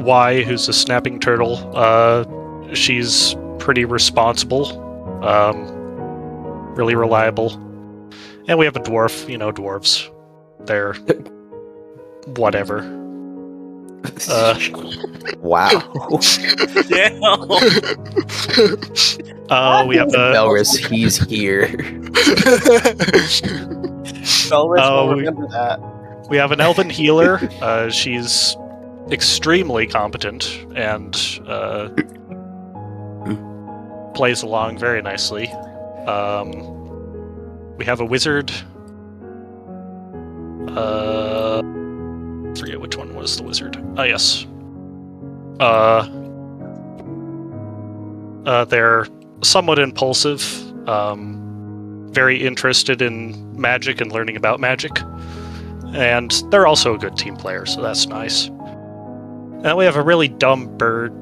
Y, who's a snapping turtle. She's pretty responsible, really reliable. And we have a dwarf, dwarves. They're whatever. Wow. We have the Belris, he's here. Belris will remember that. We have an elven healer. She's extremely competent and plays along very nicely. We have a wizard. Forget which one was the wizard. Oh, yes. They're somewhat impulsive, very interested in magic and learning about magic. And they're also a good team player, so that's nice. And we have a really dumb bird.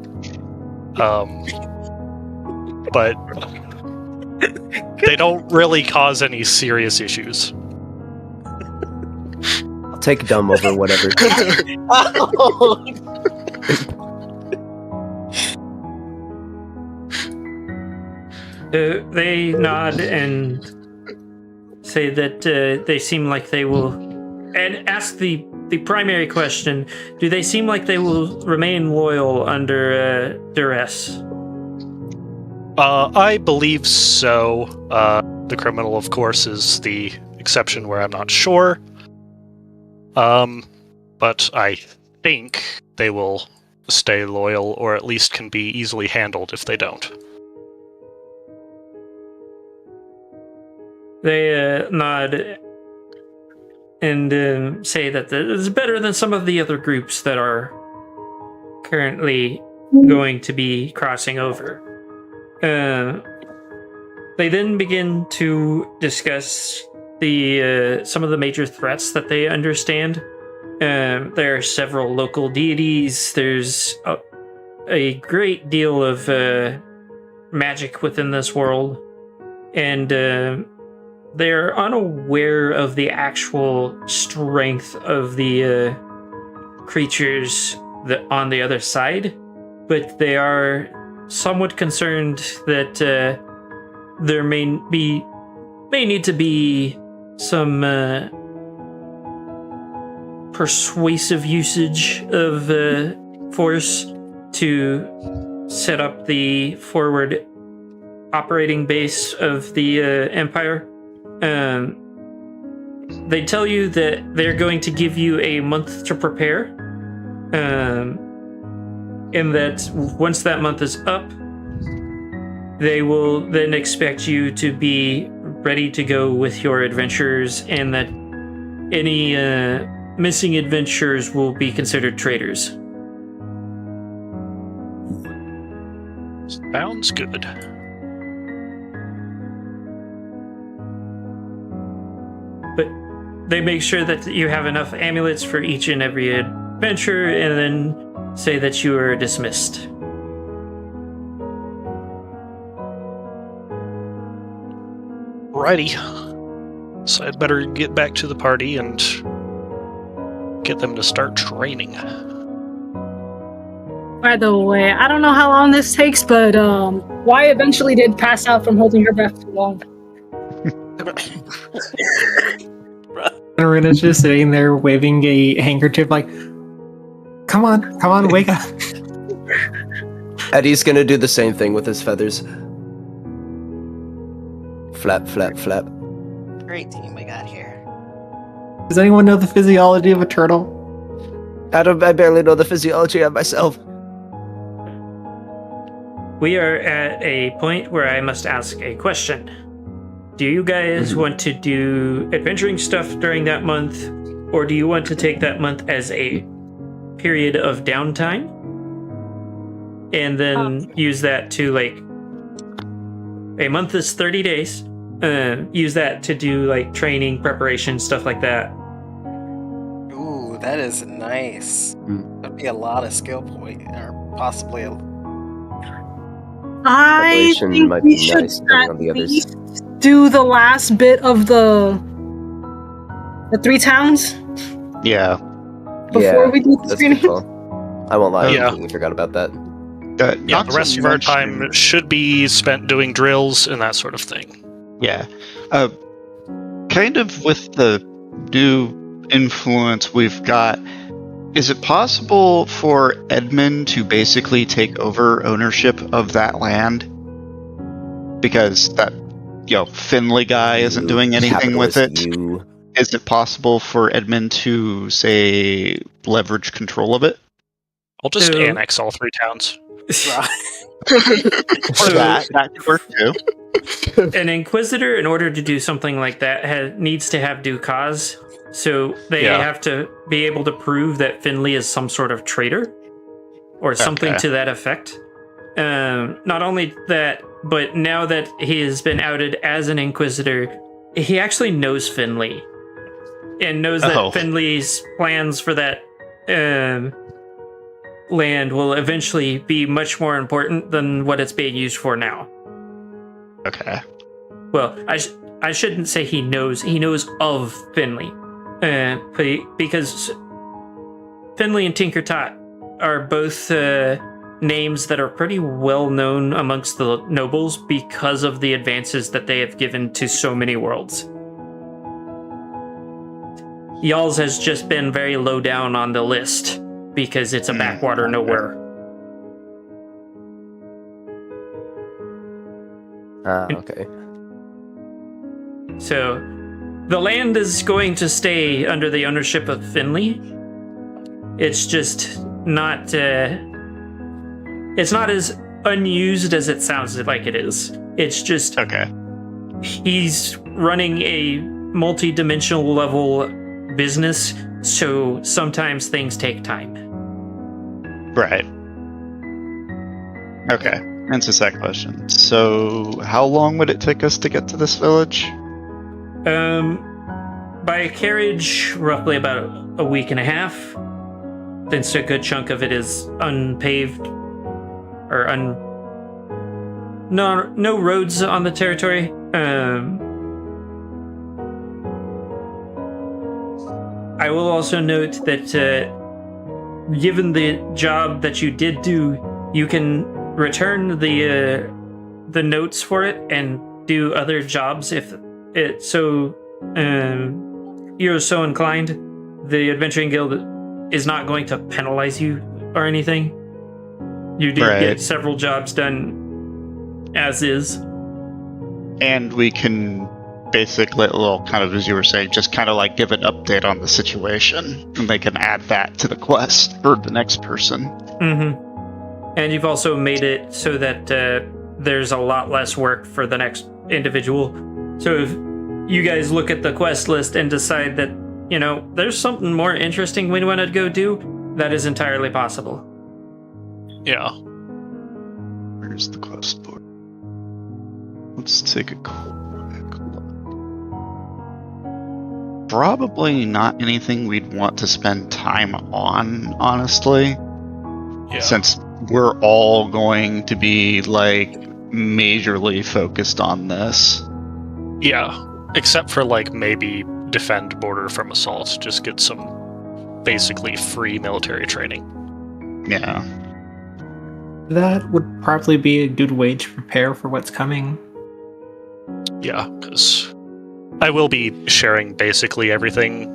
But they don't really cause any serious issues. take dumb over whatever. They nod and say that they seem like they will, and ask the primary question: do they seem like they will remain loyal under duress? I believe so. The criminal, of course, is the exception where I'm not sure. But I think they will stay loyal, or at least can be easily handled if they don't. They nod and say that it's better than some of the other groups that are currently going to be crossing over. They then begin to discuss some of the major threats that they understand. There are several local deities. There's a great deal of magic within this world, and they're unaware of the actual strength of the creatures on the other side, but they are somewhat concerned that there may need to be some persuasive usage of force to set up the forward operating base of the Empire. They tell you that they're going to give you a month to prepare, and that once that month is up, they will then expect you to be ready to go with your adventures, and that any missing adventurers will be considered traitors. Sounds good. But they make sure that you have enough amulets for each and every adventure, and then say that you are dismissed. Righty. So I'd better get back to the party and get them to start training. By the way, I don't know how long this takes, but Y eventually did pass out from holding her breath too long. And Rena's just sitting there waving a handkerchief like, come on, wake up. Eddie's gonna do the same thing with his feathers. Flap, flap, flap. Great team we got here. Does anyone know the physiology of a turtle? I barely know the physiology of myself. We are at a point where I must ask a question. Do you guys want to do adventuring stuff during that month, or do you want to take that month as a period of downtime and then use that to, like, a month is 30 days, use that to do like training, preparation, stuff like that? Ooh, that is nice. That'd be a lot of skill point, or possibly I Preparation think might we be should nice, depending on the at others. least do the last bit of the 3 towns Yeah. before we do the That's a screening. good call. I won't lie, I Yeah. completely forgot about that. Yeah, the rest of our time should be spent doing drills and that sort of thing. Yeah. Kind of with the new influence we've got, is it possible for Edmund to basically take over ownership of that land? Because that, Finley guy isn't doing anything with it. Is it possible for Edmund to, say, leverage control of it? I'll just So- annex all 3 towns. Or that could work too. An Inquisitor, in order to do something like that, needs to have due cause. So they have to be able to prove that Finley is some sort of traitor or something Okay. to that effect. Not only that, but now that he has been outed as an Inquisitor, he actually knows Finley and knows that Finley's plans for that land will eventually be much more important than what it's being used for now. Okay. Well, I shouldn't say he knows. He knows of Finley. because Finley and Tinkertot are both names that are pretty well known amongst the nobles because of the advances that they have given to so many worlds. Y'all's has just been very low down on the list because it's a backwater nowhere. Okay. So, the land is going to stay under the ownership of Finley. It's just not. It's not as unused as it sounds like it is. It's just Okay. he's running a multi-dimensional level business, so sometimes things take time. Right. Okay. Answers that question. So, how long would it take us to get to this village? By carriage, roughly about a week and a half. Since a good chunk of it is unpaved, or no roads on the territory. I will also note that given the job that you did do, you can return the notes for it and do other jobs if it so you're so inclined. The Adventuring Guild is not going to penalize you or anything. You did get several jobs done as is. And we can basically, well, kind of as you were saying, just kind of like give an update on the situation, and they can add that to the quest for the next person. Mm-hmm. And you've also made it so that there's a lot less work for the next individual. So if you guys look at the quest list and decide that, you know, there's something more interesting we want to go do, that is entirely possible. Yeah. Where's the quest board? Let's take a quick look. Probably not anything we'd want to spend time on, honestly. Yeah. Since we're all going to be, like, majorly focused on this. Yeah. Except for, like, maybe defend border from assault. Just get some basically free military training. Yeah. That would probably be a good way to prepare for what's coming. Yeah, because I will be sharing basically everything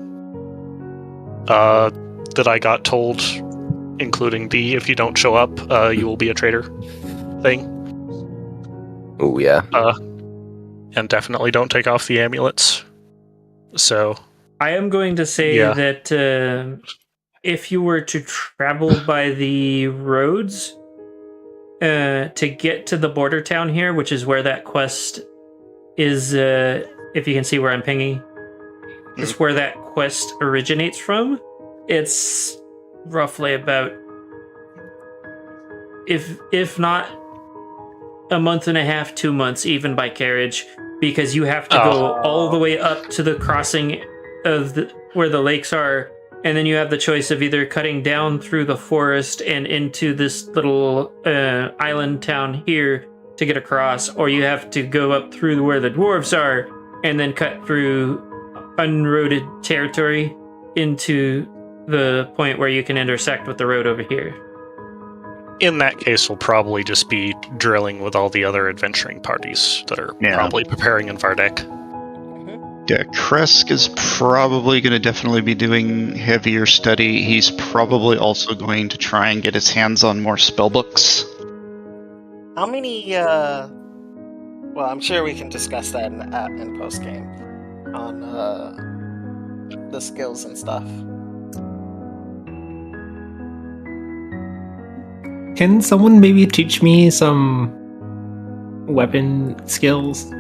that I got told, including the if you don't show up, you will be a traitor thing. Oh, yeah. And definitely don't take off the amulets. So I am going to say that if you were to travel by the roads to get to the border town here, which is where that quest is, if you can see where I'm pinging, is where that quest originates from. It's roughly about, if not a month and a half, 2 months, even by carriage, because you have to go all the way up to the crossing of where the lakes are, and then you have the choice of either cutting down through the forest and into this little island town here to get across, or you have to go up through where the dwarves are and then cut through unroaded territory into the point where you can intersect with the road over here. in that case, we'll probably just be drilling with all the other adventuring parties that are probably preparing in Vardek. Yeah, Kresk is probably going to definitely be doing heavier study. He's probably also going to try and get his hands on more spellbooks. How many, well, I'm sure we can discuss that in post-game on the skills and stuff. Can someone maybe teach me some weapon skills?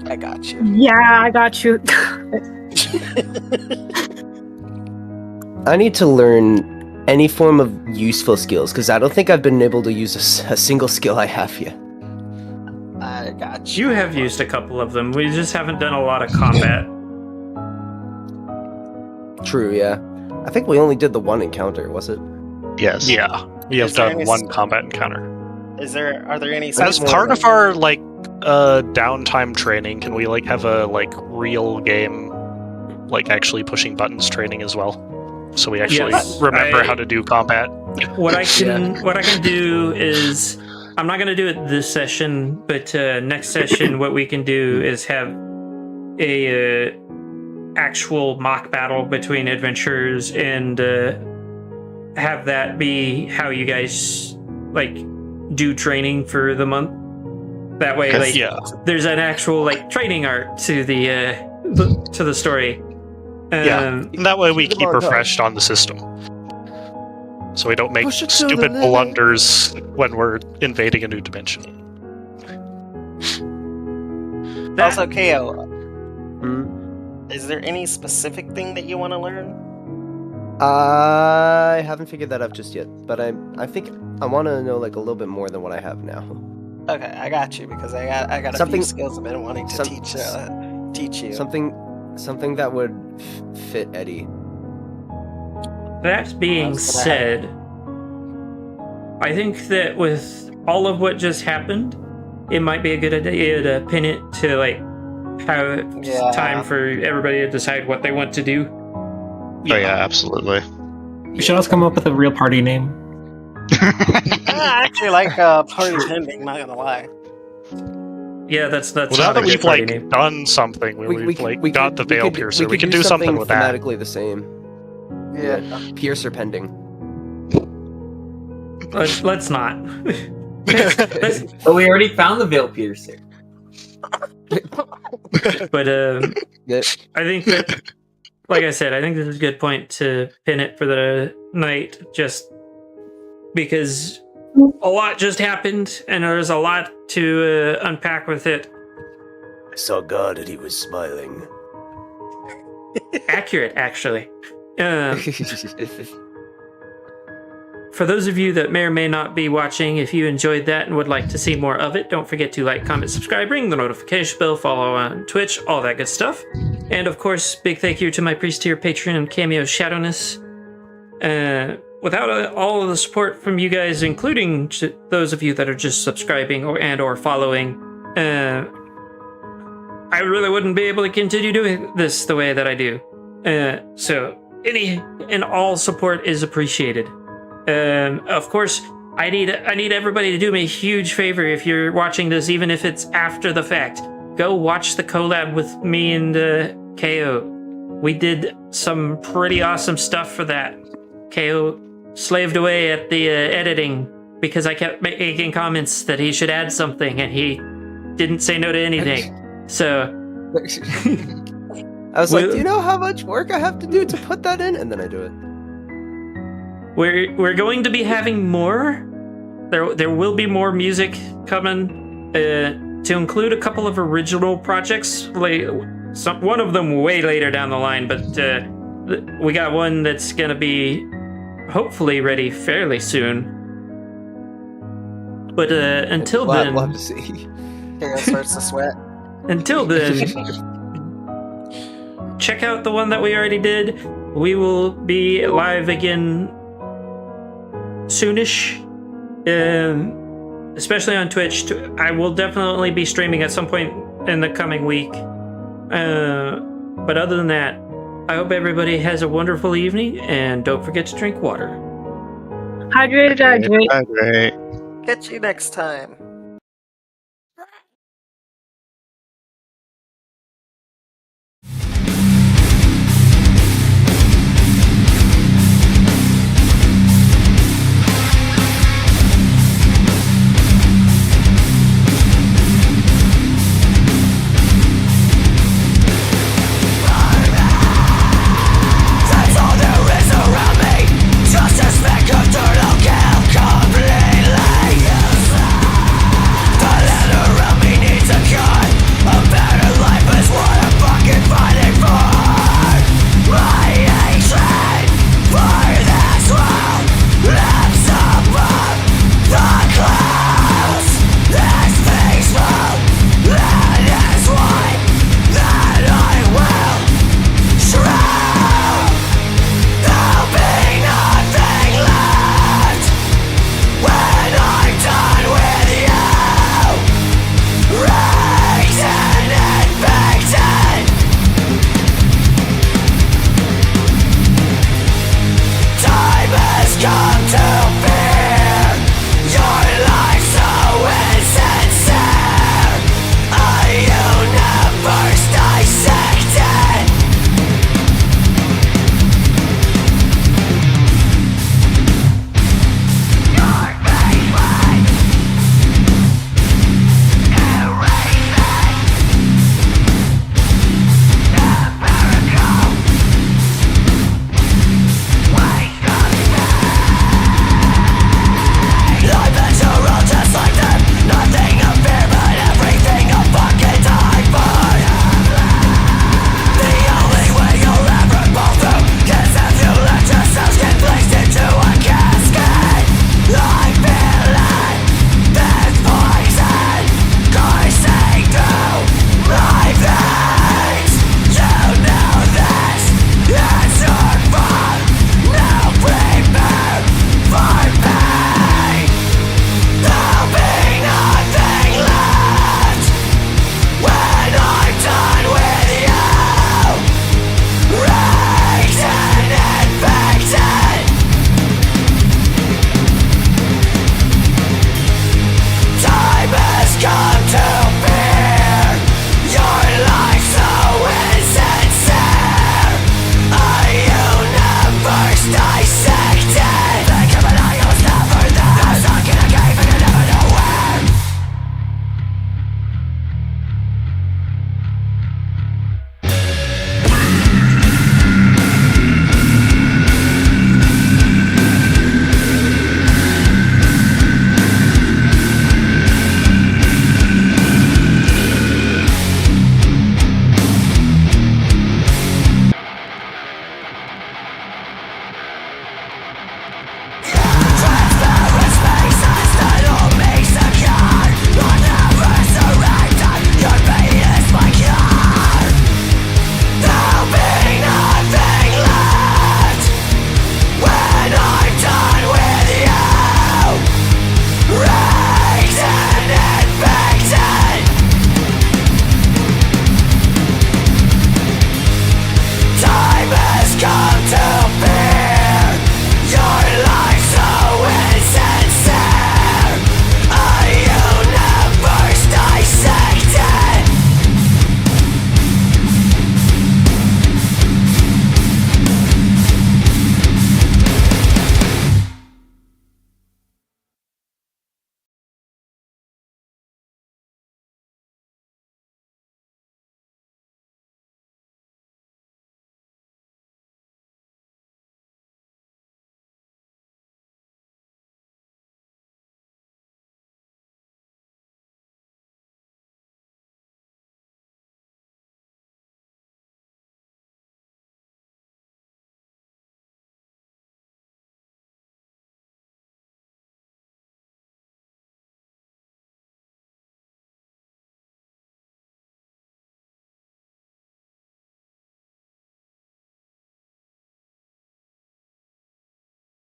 I got you. Yeah, I got you. I need to learn any form of useful skills, because I don't think I've been able to use a single skill I have yet. I got you. You have used a couple of them. We just haven't done a lot of combat. True, yeah. I think we only did the one encounter, was it? Yes. Yeah, we have Is there done any one combat encounter. Are there any As part of our downtime training, can we have a real game like actually pushing buttons training as well, so we actually Yes, remember how to do combat. What I can do is, I'm not going to do it this session, but next session what we can do is have a actual mock battle between adventurers and have that be how you guys like do training for the month. That way, like, there's an actual like training arc to the story. And that way we keep refreshed on the system, so we don't make stupid blunders when we're invading a new dimension. Also, KO, is there any specific thing that you want to learn? I haven't figured that out just yet, but I think I want to know like a little bit more than what I have now. Okay, I got you, because I got a few skills I've been wanting to teach you. Something that would fit Eddie. That being said, I think that with all of what just happened, it might be a good idea to pin it to like have time for everybody to decide what they want to do. Oh yeah, absolutely. We should also come up with a real party name. I actually like party pending, not gonna lie. Yeah, that's well, now that we've like done something, we've got the Veil Piercer, we can do something with that. Thematically the same. Yeah, Piercer pending. Let's not. But we already found the Veil Piercer. But I think that, like I said, I think this is a good point to pin it for the night, just because a lot just happened, and there's a lot to unpack with it. I saw God and he was smiling. Accurate, actually. For those of you that may or may not be watching, if you enjoyed that and would like to see more of it, don't forget to like, comment, subscribe, ring the notification bell, follow on Twitch, all that good stuff. And of course, big thank you to my priest tier patron and Cameo Shadowness. Without all of the support from you guys, including those of you that are just subscribing or following, I really wouldn't be able to continue doing this the way that I do. So any and all support is appreciated. Of course, I need everybody to do me a huge favor if you're watching this, even if it's after the fact. Go watch the collab with me and KO. We did some pretty awesome stuff for that. KO slaved away at the editing because I kept making comments that he should add something, and he didn't say no to anything. So I was like, do you know how much work I have to do to put that in? And then I do it. We're going to be having more. There will be more music coming to include a couple of original projects. One of them way later down the line, but we got one that's gonna be hopefully ready fairly soon. But until then, we'll have to see. Kale starts to sweat. Until then, check out the one that we already did. We will be live again soonish, especially on Twitch. I will definitely be streaming at some point in the coming week. But other than that, I hope everybody has a wonderful evening, and don't forget to drink water. Hydrate. Hydrate. Catch you next time.